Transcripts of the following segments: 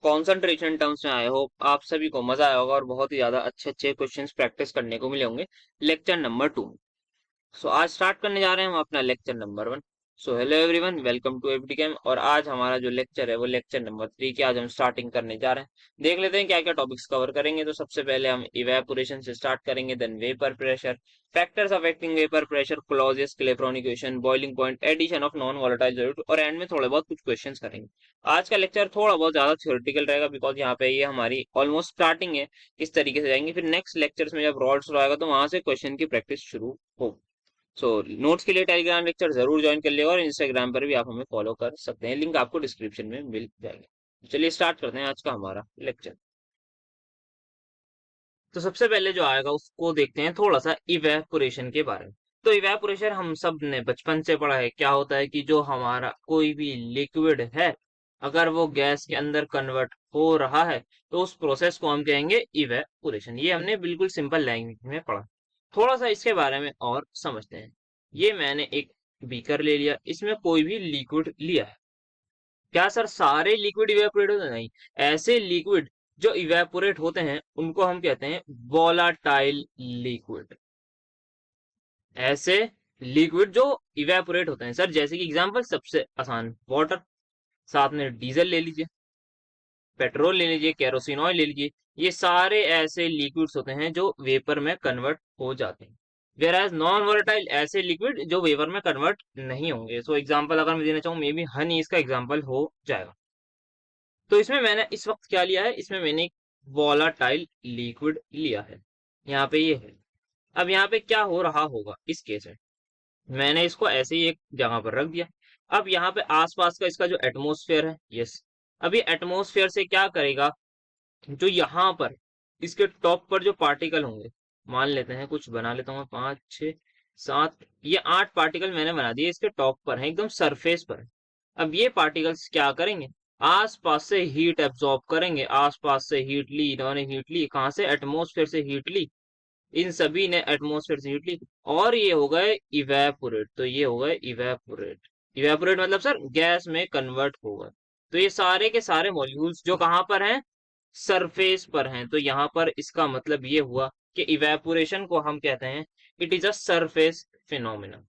Concentration terms में आए हो। आप सभी को मजा आया होगा और बहुत ही ज्यादा अच्छे अच्छे क्वेश्चंस प्रैक्टिस करने को मिले होंगे लेक्चर नंबर 2। सो आज स्टार्ट करने जा रहे हैं हम अपना lecture number 1। So hello everyone, welcome to Everychem. और आज हमारा जो लेक्चर है वो लेक्चर नंबर 3 की आज हम स्टार्टिंग करने जा रहे हैं। देख लेते हैं क्या क्या टॉपिक्स कवर करेंगे। तो सबसे पहले हम इवेपोरेशन से स्टार्ट करेंगे, then vapour pressure, factors affecting vapour pressure, Clausius, Clapeyron equation, boiling point, addition of non volatile solute और एंड में थोड़े बहुत कुछ क्वेश्चंस करेंगे। आज का लेक्चर थोड़ा बहुत ज्यादा थ्योरेटिकल रहेगा बिकॉज यहाँ पे ये हमारी ऑलमोस्ट स्टार्टिंग है। इस तरीके से जाएंगे, फिर नेक्स्ट लेक्चर्स में जब रॉड्स आएगा तो वहां से क्वेश्चन की प्रैक्टिस शुरू हो। सो नोट्स के लिए टेलीग्राम लेक्चर जरूर ज्वाइन कर लिएगा और इंस्टाग्राम पर भी आप हमें फॉलो कर सकते हैं, लिंक आपको डिस्क्रिप्शन में मिल जाएगा। चलिए स्टार्ट करते हैं आज का हमारा लेक्चर। तो सबसे पहले जो आएगा उसको देखते हैं थोड़ा सा इवेपोरेशन के बारे में। तो इवेपोरेशन हम सब ने बचपन से पढ़ा है। क्या होता है कि जो हमारा कोई भी लिक्विड है अगर वो गैस के अंदर कन्वर्ट हो रहा है तो उस प्रोसेस को हम कहेंगे इवेपोरेशन। ये हमने बिल्कुल सिंपल लैंग्वेज में पढ़ा। थोड़ा सा इसके बारे में और समझते हैं। ये मैंने एक बीकर ले लिया, इसमें कोई भी लिक्विड लिया है। क्या सर सारे लिक्विड इवेपोरेट होते हैं? नहीं, ऐसे लिक्विड जो इवेपोरेट होते हैं उनको हम कहते हैं वोलाटाइल लिक्विड। ऐसे लिक्विड जो इवेपोरेट होते हैं सर, जैसे कि एग्जांपल सबसे आसान वाटर, साथ में डीजल ले लीजिए, पेट्रोल ले लीजिए, केरोसिन ऑयल ले लीजिए। ये सारे ऐसे लिक्विड्स होते हैं जो वेपर में कन्वर्ट हो जाते हैं। वेयर एज नॉन वोलेटाइल ऐसे लिक्विड जो वेपर में कन्वर्ट नहीं होंगे। सो एग्जांपल अगर मैं देना चाहूँ, मे बी हनी इसका एग्जांपल हो जाएगा। तो इसमें मैंने इस वक्त क्या लिया है, इसमें मैंने एक वोलाटाइल लिक्विड लिया है। यहाँ पे ये है। अब यहाँ पे क्या हो रहा होगा इस केस में, मैंने इसको ऐसे ही एक जगह पर रख दिया। अब यहाँ पे आसपास का इसका जो एटमोसफेयर है, यस, अभी एटमोसफेयर से क्या करेगा, जो यहाँ पर इसके टॉप पर जो पार्टिकल होंगे, मान लेते हैं कुछ बना लेता हूँ, 5 6 7, ये 8 पार्टिकल मैंने बना दिए, इसके टॉप पर है, एकदम सरफेस पर है। अब ये पार्टिकल्स क्या करेंगे, आसपास से हीट एब्जॉर्ब करेंगे। आसपास से हीट ली, इन्होंने हीट ली कहाँ से, एटमोसफेयर से हीट ली, इन सभी ने एटमोसफेयर से हीट ली और ये हो गए इवेपोरेट। तो ये हो गए इवेपोरेट। इवेपोरेट मतलब सर गैस में कन्वर्ट हो गए। तो ये सारे के सारे मॉलिक्यूल्स जो कहाँ पर हैं, सरफेस पर हैं। तो यहाँ पर इसका मतलब ये हुआ कि इवेपोरेशन को हम कहते हैं it is a surface phenomena.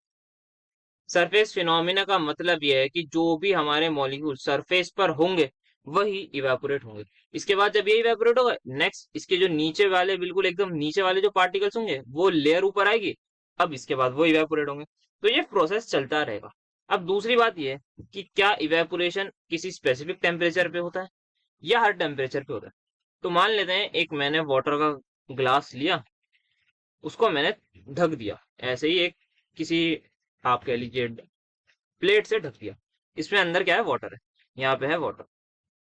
Surface phenomena का मतलब यह है कि जो भी हमारे मॉलिक्यूल सरफेस पर होंगे वही इवेपोरेट होंगे। इसके बाद जब ये इवेपोरेट होगा, नेक्स्ट इसके जो नीचे वाले, बिल्कुल एकदम नीचे वाले जो पार्टिकल्स होंगे वो लेयर ऊपर आएगी। अब इसके बाद वो इवेपोरेट होंगे। तो ये प्रोसेस चलता रहेगा। अब दूसरी बात ये है कि क्या इवेपोरेशन किसी स्पेसिफिक टेम्परेचर पे होता है या हर टेम्परेचर पे होता है। तो मान लेते हैं एक मैंने वाटर का ग्लास लिया, उसको मैंने ढक दिया ऐसे ही, एक किसी, आप कह लीजिए, प्लेट से ढक दिया। इसमें अंदर क्या है, वाटर है, यहाँ पे है वाटर।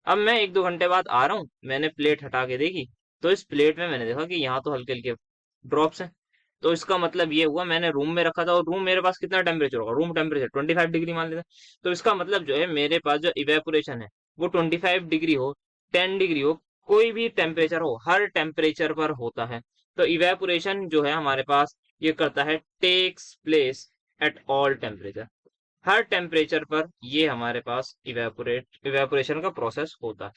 अब मैं 1 2 घंटे बाद आ रहा हूँ, मैंने प्लेट हटा के देखी तो इस प्लेट में मैंने देखा कि यहाँ तो हल्के हल्के ड्रॉप्स हैं। तो इसका मतलब ये हुआ, मैंने रूम में रखा था और रूम मेरे पास कितना टेम्परेचर होगा, रूम टेम्परेचर 25 डिग्री मान लेते हैं। तो इसका मतलब जो है मेरे पास जो इवेपोरेशन है वो 25 डिग्री हो, 10 डिग्री हो, कोई भी टेम्परेचर हो, हर टेम्परेचर पर होता है। तो इवेपोरेशन जो है हमारे पास ये करता है takes place at all temperature. हर टेम्परेचर पर ये हमारे पास इवेपोरेशन का प्रोसेस होता है।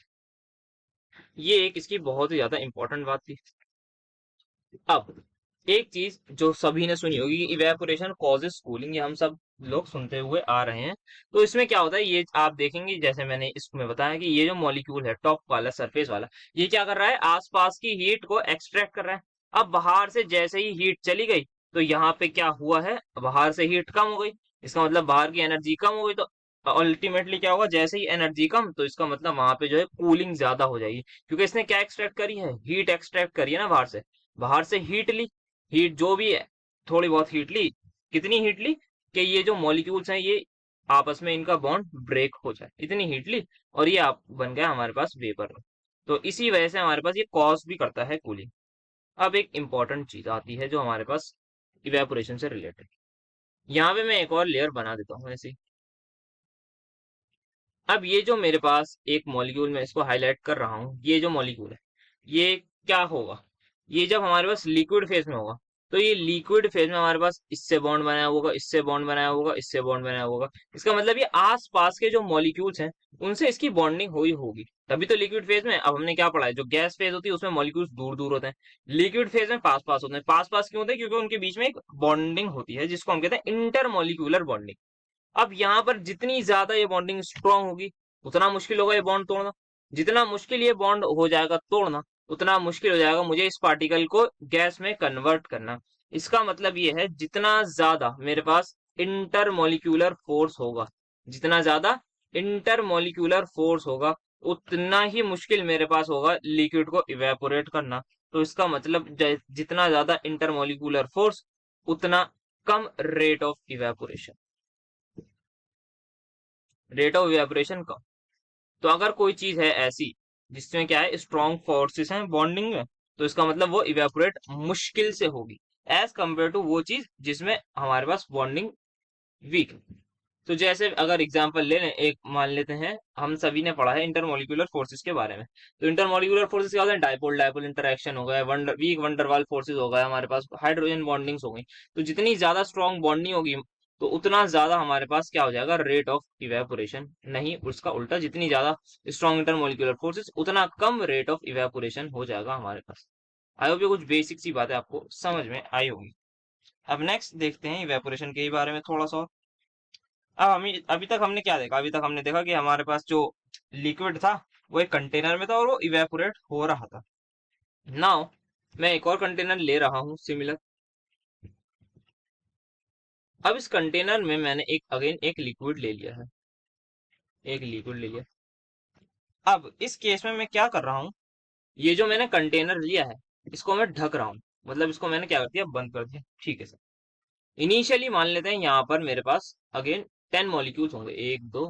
ये एक इसकी बहुत ही ज्यादा इंपॉर्टेंट बात थी। अब एक चीज जो सभी ने सुनी होगी, इवेपोरेशन कॉजेस कूलिंग, ये हम सब लोग सुनते हुए आ रहे हैं। तो इसमें क्या होता है, ये आप देखेंगे जैसे मैंने इसमें बताया कि ये जो मॉलिक्यूल है टॉप वाला, सरफेस वाला, ये क्या कर रहा है, आसपास की हीट को एक्सट्रैक्ट कर रहा है। अब बाहर से जैसे ही हीट चली गई तो यहाँ पे क्या हुआ है, बाहर से हीट कम हो गई, इसका मतलब बाहर की एनर्जी कम हो गई। तो अल्टीमेटली क्या होगा, जैसे ही एनर्जी कम तो इसका मतलब वहां पे जो है कूलिंग ज्यादा हो जाएगी, क्योंकि इसने क्या एक्सट्रैक्ट करी है, हीट एक्सट्रैक्ट करी है ना बाहर से। बाहर से हीट ली, हीट जो भी है, थोड़ी बहुत हीट ली, कितनी हीट ली कि ये जो मॉलिक्यूल्स हैं ये आपस में इनका बॉन्ड ब्रेक हो जाए, इतनी हीट ली और ये आप बन गया हमारे पास वेपर। तो इसी वजह से हमारे पास ये कॉज भी करता है कूलिंग। अब एक इंपॉर्टेंट चीज आती है जो हमारे पास इवेपोरेशन से रिलेटेड। यहाँ पे मैं एक और लेयर बना देता हूँ ऐसे ही। अब ये जो मेरे पास एक मॉलिक्यूल में इसको हाईलाइट कर रहा हूँ, ये जो मॉलिक्यूल है ये क्या होगा, ये जब हमारे पास लिक्विड फेज में होगा तो ये लिक्विड फेज में हमारे पास इससे बॉन्ड बनाया होगा, इससे बॉन्ड बनाया होगा, इससे बॉन्ड बनाया होगा। इसका मतलब ये आसपास के जो मॉलिक्यूल्स हैं उनसे इसकी बॉन्डिंग हुई होगी, तभी तो लिक्विड फेज में। अब हमने क्या पढ़ा है, जो गैस फेज होती है उसमें मॉलिक्यूल्स दूर दूर होते हैं, लिक्विड फेज में पास पास होते हैं। पास पास क्यों होते हैं? क्योंकि उनके बीच में एक बॉन्डिंग होती है जिसको हम कहते हैं इंटरमॉलिक्यूलर बॉन्डिंग। अब यहाँ पर जितनी ज्यादा ये बॉन्डिंग स्ट्रांग होगी उतना मुश्किल होगा ये बॉन्ड तोड़ना। जितना मुश्किल ये बॉन्ड हो जाएगा तोड़ना, उतना मुश्किल हो जाएगा मुझे इस पार्टिकल को गैस में कन्वर्ट करना। इसका मतलब ये है जितना ज्यादा मेरे पास इंटरमोलिक्यूलर फोर्स होगा, जितना ज्यादा इंटरमोलिक्यूलर फोर्स होगा, उतना ही मुश्किल मेरे पास होगा लिक्विड को इवेपोरेट करना। तो इसका मतलब जितना ज्यादा इंटरमोलिक्यूलर फोर्स, उतना कम rate of evaporation, rate of evaporation कम। तो अगर कोई चीज है ऐसी जिसमें क्या है, स्ट्रॉन्ग फोर्सेस हैं बॉन्डिंग में, तो इसका मतलब वो इवेपोरेट मुश्किल से होगी एज कंपेयर टू वो चीज जिसमें हमारे पास बॉन्डिंग वीक है। तो जैसे अगर एग्जांपल ले लें, एक मान लेते हैं, हम सभी ने पढ़ा है इंटरमोलिकुलर फोर्सेस के बारे में। तो इंटरमोलिकुलर फोर्सेस क्या होता है? डाइपोल डाइपोल इंटरेक्शन हो गया, वीक वंडरवाल फोर्सेस हो गया, हमारे पास हाइड्रोजन बॉन्डिंग्स हो गई। तो जितनी ज्यादा स्ट्रॉन्ग बॉन्डिंग होगी तो उतना ज्यादा हमारे पास क्या हो जाएगा, रेट ऑफ इवेपोरेशन। नहीं, उसका उल्टा, जितनी ज्यादा स्ट्रॉन्ग इंटरमोलिकुलर फोर्सेस उतना कम रेट ऑफ इवेपोरेशन हो जाएगा हमारे पास। आई होप ये कुछ बेसिक सी बातें आपको समझ में आई होगी। अब नेक्स्ट देखते हैं इवेपोरेशन के ही बारे में थोड़ा सा। अब हम अभी तक हमने क्या देखा? अभी तक हमने देखा कि हमारे पास जो लिक्विड था वो एक कंटेनर में था और वो इवेपोरेट हो रहा था। नाउ मैं एक और कंटेनर ले रहा हूँ सिमिलर। अब इस कंटेनर में मैंने एक अगेन एक लिक्विड ले लिया है, एक लिक्विड ले लिया। अब इस केस में मैं क्या कर रहा हूँ, ये जो मैंने कंटेनर लिया है इसको मैं ढक रहा हूँ, मतलब इसको मैंने क्या कर दिया, बंद कर दिया। ठीक है सर। इनिशियली मान लेते हैं यहाँ पर मेरे पास अगेन 10 मॉलिक्यूल्स होंगे, 1 2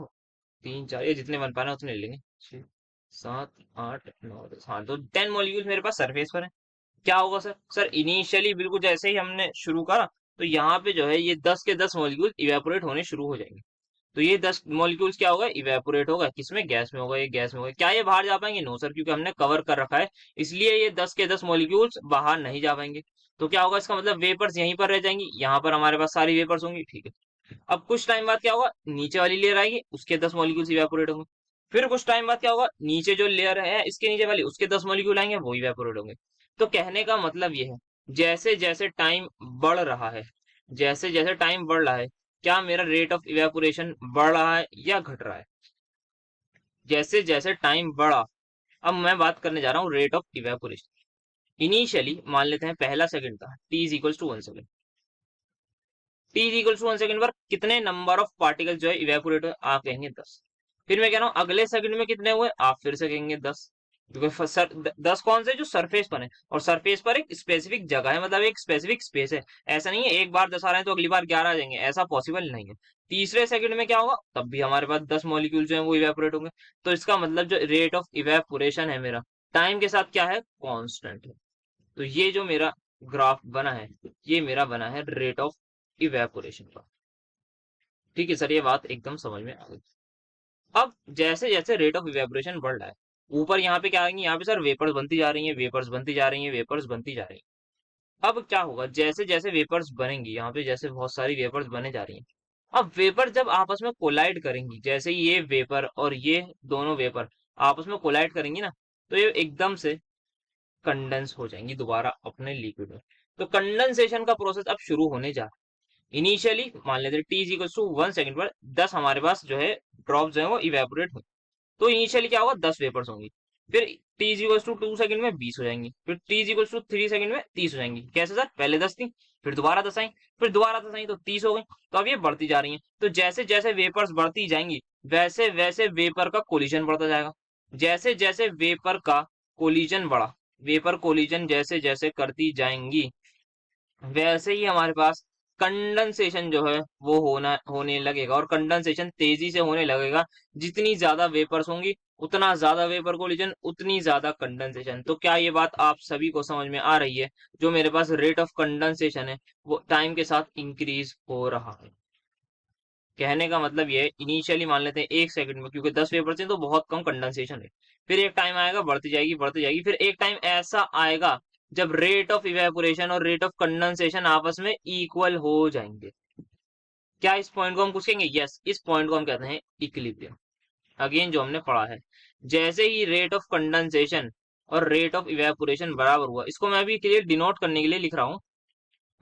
3 4, ये जितने बन पाना उतने ले लेंगे, 6 7 8 9 10। हाँ, तो 10 मॉलिक्यूल्स मेरे पास सरफेस पर है। क्या होगा सर? सर इनिशियली बिल्कुल जैसे ही हमने शुरू करा तो यहाँ पे जो है ये 10 के 10 मॉलिक्यूल इवेपोरेट होने शुरू हो जाएंगे। तो ये 10 मॉलिक्यूल्स क्या होगा, इवेपोरेट होगा। किसमें? गैस में होगा, ये गैस में होगा। क्या ये बाहर जा पाएंगे? नो सर, क्योंकि हमने कवर कर रखा है, इसलिए ये 10 के 10 मॉलिक्यूल्स बाहर नहीं जा पाएंगे। तो क्या होगा, इसका मतलब वेपर्स यहीं पर रह जाएंगी, यहाँ पर हमारे पास सारी वेपर्स होंगी। ठीक है। अब कुछ टाइम बाद क्या होगा, नीचे वाली लेयर आएगी, उसके 10 मॉलिक्यूल्स इवेपोरेट होंगे। फिर कुछ टाइम बाद क्या होगा, नीचे जो लेयर है इसके नीचे वाली, उसके 10 मॉलिक्यूल आएंगे, वो इवेपोरेट होंगे। तो कहने का मतलब ये है, जैसे जैसे टाइम बढ़ रहा है, जैसे जैसे टाइम बढ़ रहा है, क्या मेरा रेट ऑफ इवेपोरेशन बढ़ रहा है या घट रहा है? जैसे जैसे टाइम बढ़ा। अब मैं बात करने जा रहा हूँ रेट ऑफ इवेपोरेशन। इनिशियली मान लेते हैं पहला सेकंड था, t is equal to 1 second. T is equal to 1 second पर कितने नंबर ऑफ पार्टिकल जो है इवेपोरेट हुए? आप कहेंगे 10। फिर मैं कह रहा हूँ अगले सेकंड में कितने हुए? आप फिर से कहेंगे 10। क्योंकि 10 कौन से? जो सरफेस पर है, और सरफेस पर एक स्पेसिफिक जगह है, मतलब एक स्पेसिफिक स्पेस है। ऐसा नहीं है एक बार 10 आ रहे हैं तो अगली बार 11 आ जाएंगे, ऐसा पॉसिबल नहीं है। तीसरे सेकंड में क्या होगा, तब भी हमारे पास 10 मॉलिक्यूल जो है वो इवेपोरेट होंगे। तो इसका मतलब जो रेट ऑफ इवेपोरेशन है मेरा, टाइम के साथ क्या है, कांस्टेंट है। तो ये जो मेरा ग्राफ बना है, ये मेरा बना है रेट ऑफ इवेपोरेशन का। ठीक है सर, ये बात एकदम समझ में आ गई। अब जैसे जैसे रेट ऑफ इवेपोरेशन बढ़ रहा है, ऊपर यहाँ पे क्या आएंगे, यहाँ पे सर वेपर्स बनती जा रही है, वेपर्स बनती जा रही है, वेपर्स बनती जा रही है। अब क्या होगा, जैसे जैसे वेपर्स बनेंगी, यहाँ पे जैसे बहुत सारी वेपर्स बने जा रही हैं, अब वेपर जब आपस में कोलाइड करेंगी, जैसे ये वेपर और ये दोनों वेपर आपस में कोलाइड करेंगी ना, तो ये एकदम से कंडेंस हो जाएंगी दोबारा अपने लिक्विड में। तो कंडेंसेशन का प्रोसेस अब शुरू होने जा रहा है। इनिशियली मान लेते हैं t is equal to 1 second पर 10 हमारे पास जो है ड्रॉप जो है वो इवेपोरेट हो। तो इनिशियली क्या होगा, 10 वेपर्स होंगी। फिर t is equal to 2 second में 20 हो जाएंगी। फिर t is equal to 3 second में 30 हो जाएंगी। कैसे सर? पहले 10 थी, फिर दोबारा 10 आई, फिर दोबारा 10 आई तो 30 हो गई। तो अब ये बढ़ती जा रही है। तो जैसे जैसे वेपर्स बढ़ती जाएंगी, वैसे वैसे वेपर का कोलिजन बढ़ता जाएगा। जैसे जैसे वेपर का कोलिजन बढ़ा, वेपर कोलिजन जैसे जैसे करती जाएंगी, वैसे ही हमारे पास कंडेंसेशन जो है वो होने लगेगा, और कंडेंसेशन तेजी से होने लगेगा। जितनी ज्यादा वेपर्स होंगी उतना ज्यादा वेपर कोलिजन, उतनी ज्यादा कंडेंसेशन। तो क्या ये बात आप सभी को समझ में आ रही है? जो मेरे पास रेट ऑफ कंडेंसेशन है वो टाइम के साथ इंक्रीज हो रहा है। कहने का मतलब ये है, इनिशियली मान लेते हैं 1 सेकंड में, क्योंकि 10 वेपर्स हैं तो बहुत कम कंडेंसेशन है। फिर एक टाइम आएगा बढ़ती जाएगी बढ़ती जाएगी, फिर एक टाइम ऐसा आएगा जब रेट ऑफ इवेपोरेशन और रेट ऑफ कंडेंसेशन आपस में इक्वल हो जाएंगे। क्या इस पॉइंट को हम कुछ कहेंगे? यस, इस पॉइंट को हम कहते हैं इक्विलिब्रियम। अगेन जो हमने पढ़ा है, जैसे ही रेट ऑफ कंडेंसेशन और रेट ऑफ इवेपोरेशन बराबर हुआ, इसको मैं अभी क्लियर डिनोट करने के लिए लिख रहा हूँ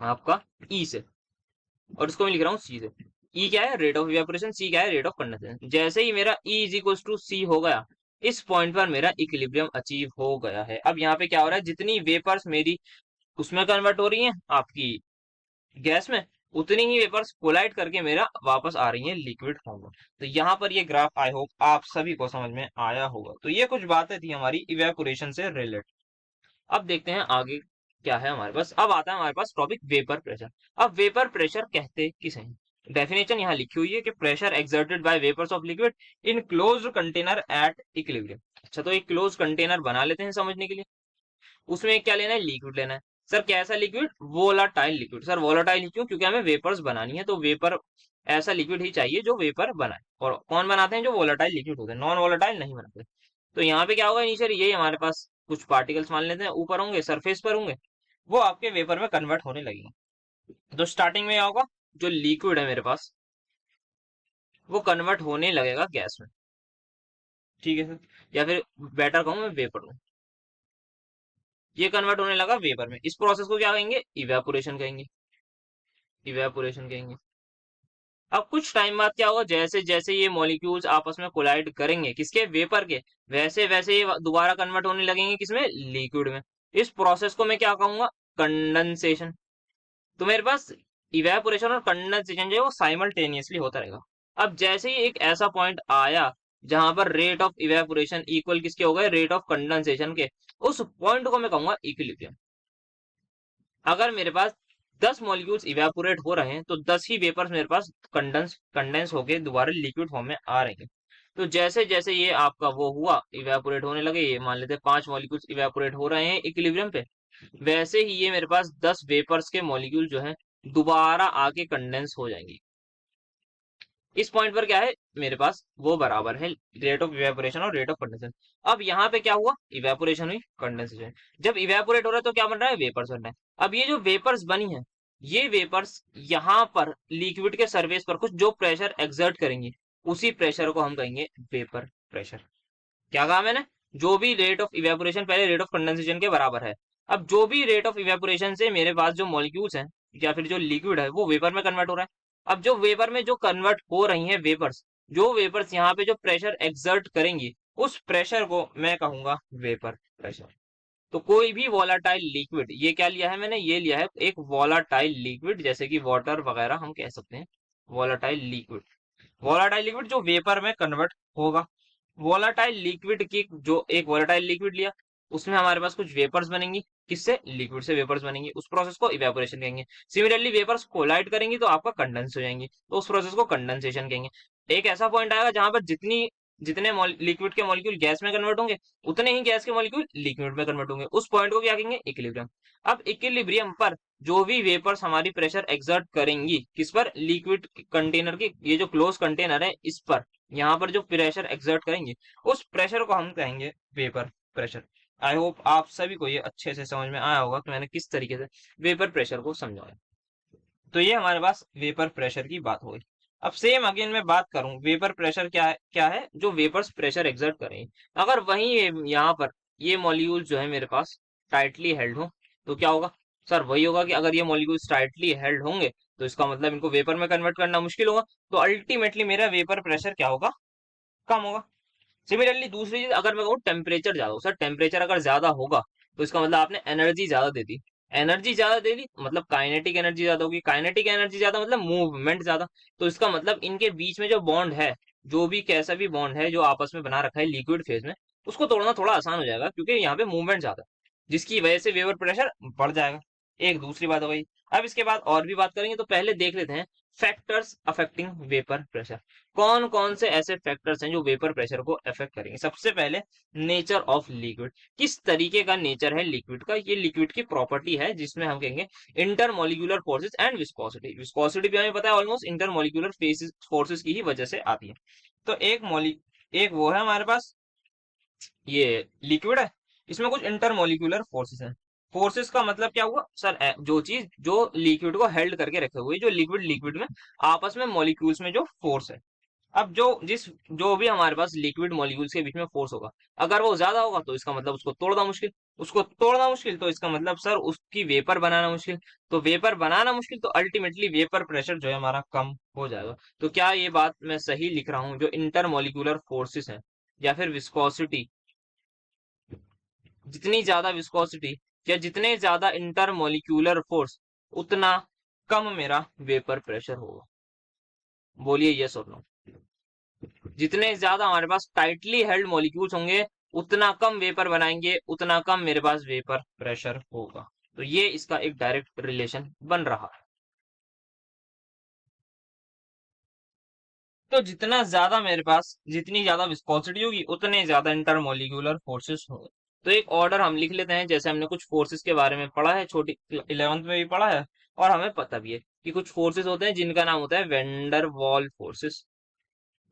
आपका ई से, और इसको मैं लिख रहा हूँ सी से। ई क्या है? Rate of evaporation. सी क्या है? Rate of condensation. जैसे ही मेरा ई इज इक्वल टू सी हो गया, इस पॉइंट पर मेरा इक्विलिब्रियम अचीव हो गया है। अब यहाँ पे क्या हो रहा है, जितनी वेपर्स मेरी उसमें कन्वर्ट हो रही हैं आपकी गैस में, उतनी ही वेपर्स कोलाइड करके मेरा वापस आ रही हैं लिक्विड फॉर्म में। तो यहाँ पर ये ग्राफ आई होप आप सभी को समझ में आया होगा। तो ये कुछ बातें थी हमारी इवेपोरेशन से रिलेटेड। अब देखते हैं आगे क्या है हमारे पास। अब आता है हमारे पास टॉपिक वेपर प्रेशर। अब वेपर प्रेशर कहते किसे हैं? डेफिनेशन यहाँ लिखी हुई है कि pressure exerted by vapours of liquid in closed container at equilibrium. अच्छा, तो एक क्लोज कंटेनर बना लेते हैं समझने के लिए। उसमें क्या लेना है? लिक्विड लेना है। सर कैसा liquid? Volatile liquid. Sir volatile क्यों? क्योंकि हमें वेपर्स बनानी है, तो वेपर ऐसा लिक्विड ही चाहिए जो वेपर बनाए। और कौन बनाते हैं? जो वोलाटाइल लिक्विड होते हैं, नॉन वोलाटाइल नहीं बनाते। तो यहाँ पे क्या होगा, इनिशियल यही हमारे पास कुछ पार्टिकल्स मान लेते हैं ऊपर होंगे, सरफेस पर होंगे, वो आपके वेपर में कन्वर्ट होने लगेंगे। तो स्टार्टिंग में क्या होगा, जो लिक्विड है मेरे पास वो कन्वर्ट होने लगेगा गैस में। ठीक है सर, या फिर बेटर कहूँ मैं वेपर हूँ, ये कन्वर्ट होने लगा वेपर में। इस प्रोसेस को क्या कहेंगे? इवेपोरेशन कहेंगे। इवेपोरेशन कहेंगे। अब कुछ टाइम बाद क्या होगा, जैसे जैसे ये मॉलिक्यूल्स आपस में कोलाइड करेंगे, किसके? वेपर के, वैसे वैसे ये दोबारा कन्वर्ट होने लगेंगे किसमें? लिक्विड में। इस प्रोसेस को मैं क्या कहूंगा? कंडेंसेशन। तो मेरे पास इवेपोरेशन और कंडेंसेशन जो है वो साइमल्टेनियसली होता रहेगा। अब जैसे ही एक ऐसा पॉइंट आया जहां पर रेट ऑफ इवेपोरेशन इक्वल किसके हो गए? रेट ऑफ कंडेंसेशन के, उस पॉइंट को मैं कहूंगा इक्विलिब्रियम। अगर मेरे पास 10 मॉलिक्यूल्स इवेपोरेट हो रहे हैं, तो 10 ही वेपर्स मेरे पास कंडेंस होके दोबारा लिक्विड फॉर्म में आ रहे हैं। तो जैसे जैसे ये आपका वो हुआ, इवेपोरेट होने लगे, ये मान लेते हैं 5 मॉलिक्यूल्स इवेपोरेट हो रहे हैं इक्विलिब्रियम पे, वैसे ही ये मेरे पास 10 वेपर्स के मॉलिक्यूल जो हैं दोबारा आके कंडेंस हो जाएंगे। इस पॉइंट पर क्या है मेरे पास? वो बराबर है रेट ऑफ इवेपोरेशन और रेट ऑफ कंडेंसेशन। अब यहाँ पे क्या हुआ? इवेपोरेशन हुई, कंडेंसेशन। जब इवेपोरेट हो रहा है तो क्या बन रहा है? वेपर्स बन रहा है। अब ये जो वेपर्स बनी है, ये वेपर्स यहाँ पर लिक्विड के सरफेस पर कुछ जो प्रेशर एक्सर्ट करेंगे, उसी प्रेशर को हम कहेंगे वेपर प्रेशर। क्या कहा मैंने? जो भी रेट ऑफ इवेपोरेशन पहले रेट ऑफ कंडेंसेशन के बराबर है। अब जो भी रेट ऑफ इवेपोरेशन से मेरे पास जो मॉलिक्यूल्स हैं या फिर जो लिक्विड है वो वेपर में कन्वर्ट हो रहा है। अब जो वेपर में जो कन्वर्ट हो रही हैं वेपर्स, जो वेपर्स यहाँ पे जो प्रेशर एक्सर्ट करेंगी, उस प्रेशर को मैं कहूंगा वेपर प्रेशर। तो कोई भी वोलाटाइल लिक्विड, ये क्या लिया है मैंने? ये लिया है एक वोलाटाइल लिक्विड, जैसे कि वाटर वगैरह हम कह सकते हैं। वोलाटाइल लिक्विड, वोलाटाइल लिक्विड जो वेपर में कन्वर्ट होगा। वोलाटाइल लिक्विड की जो एक वोलाटाइल लिक्विड लिया, उसमें हमारे पास कुछ वेपर्स बनेंगी। किससे? लिक्विड से वेपर्स बनेंगी। उस प्रोसेस को इवेपोरेशन कहेंगे। सिमिलरली वेपर्स कोलाइड करेंगी तो आपका कंडेंस हो जाएंगी, तो उस प्रोसेस को कंडेंसेशन कहेंगे। एक ऐसा पॉइंट आएगा जहां पर जितने लिक्विड के मॉलिक्यूल गैस में कन्वर्ट होंगे, उतने ही गैस के मॉलिक्यूल लिक्विड में कन्वर्ट होंगे। उस पॉइंट को क्या कहेंगे? इक्विलिब्रियम। अब इक्विलिब्रियम पर जो भी वेपर्स हमारी प्रेशर एक्सर्ट करेंगी, किस पर? लिक्विड कंटेनर की, ये जो क्लोज कंटेनर है इस पर, यहाँ पर जो प्रेशर एक्सर्ट करेंगे, उस प्रेशर को हम कहेंगे वेपर प्रेशर। आई होप आप सभी को ये अच्छे से समझ में आया होगा कि मैंने किस तरीके से वेपर प्रेशर को समझाया। तो ये हमारे पास वेपर प्रेशर की बात हो गई। अब सेम अगेन मैं बात करूं, वेपर प्रेशर क्या है? क्या है? जो वेपर्स प्रेशर एक्सर्ट करें, अगर वही यहाँ पर ये मॉलिक्यूल जो है मेरे पास टाइटली हेल्ड हो, तो क्या होगा? सर वही होगा कि अगर ये मॉलिक्यूल्स टाइटली हेल्ड होंगे तो इसका मतलब इनको वेपर में कन्वर्ट करना मुश्किल होगा, तो अल्टीमेटली मेरा वेपर प्रेशर क्या होगा? कम होगा। सिमिलरली दूसरी चीज, अगर मैं कहूँ टेम्परेचर ज्यादा हो, सर टेम्परेचर अगर ज्यादा होगा तो इसका मतलब आपने एनर्जी ज्यादा दे दी। एनर्जी ज्यादा दे दी मतलब काइनेटिक एनर्जी ज्यादा होगी, काइनेटिक एनर्जी ज्यादा मतलब मूवमेंट ज्यादा। तो इसका मतलब इनके बीच में जो बॉन्ड है, जो भी कैसा भी बॉन्ड है जो आपस में बना रखा है लिक्विड फेज में, उसको तोड़ना थोड़ा आसान हो जाएगा क्योंकि यहाँ पे मूवमेंट ज्यादा है, जिसकी वजह से वेपर प्रेशर बढ़ जाएगा। एक दूसरी बात हो गई। अब इसके बाद और भी बात करेंगे, तो पहले देख लेते हैं फैक्टर्स अफेक्टिंग वेपर प्रेशर। कौन कौन से ऐसे फैक्टर्स हैं जो वेपर प्रेशर को अफेक्ट करेंगे? सबसे पहले नेचर ऑफ लिक्विड। किस तरीके का नेचर है लिक्विड का? ये लिक्विड की प्रॉपर्टी है जिसमें हम कहेंगे intermolecular forces and viscosity. Viscosity भी हमें पता है ऑलमोस्ट इंटरमोलिकुलर फोर्सेस की ही वजह से आती है। तो एक वो है हमारे पास, ये लिक्विड है, इसमें कुछ इंटरमोलिकुलर फोर्सेस हैं। फोर्सेस का मतलब क्या हुआ सर? जो चीज जो लिक्विड को हेल्ड करके रखे हुए, जो लिक्विड लिक्विड में आपस में मॉलिक्यूल्स में जो फोर्स है। अब जो भी हमारे पास लिक्विड मॉलिक्यूल्स के बीच में फोर्स होगा, अगर वो ज्यादा होगा तो इसका मतलब उसको तोड़ना मुश्किल, तो इसका मतलब सर उसकी वेपर बनाना मुश्किल। तो वेपर बनाना मुश्किल, तो अल्टीमेटली वेपर प्रेशर जो है हमारा कम हो जाएगा। तो क्या ये बात मैं सही लिख रहा हूँ? जो इंटरमोलिकुलर फोर्सेस है या फिर विस्कोसिटी, जितनी ज्यादा विस्कोसिटी या जितने ज्यादा इंटरमोलिक्यूलर फोर्स, उतना कम मेरा वेपर प्रेशर होगा। बोलिए यस और नो। जितने ज्यादा हमारे पास टाइटली हेल्ड मॉलिक्यूल्स होंगे, उतना कम वेपर बनाएंगे, उतना कम मेरे पास वेपर प्रेशर होगा। तो ये इसका एक डायरेक्ट रिलेशन बन रहा है। तो जितना ज्यादा मेरे पास जितनी ज्यादा विस्कोसिटी होगी, उतने ज्यादा इंटरमोलिक्यूलर फोर्सेस होंगे। तो एक ऑर्डर हम लिख लेते हैं, जैसे हमने कुछ फोर्सेस के बारे में पढ़ा है, छोटी 11th में भी पढ़ा है, और हमें पता भी है कि कुछ फोर्सेस होते हैं जिनका नाम होता है वेंडर वॉल फोर्सेस,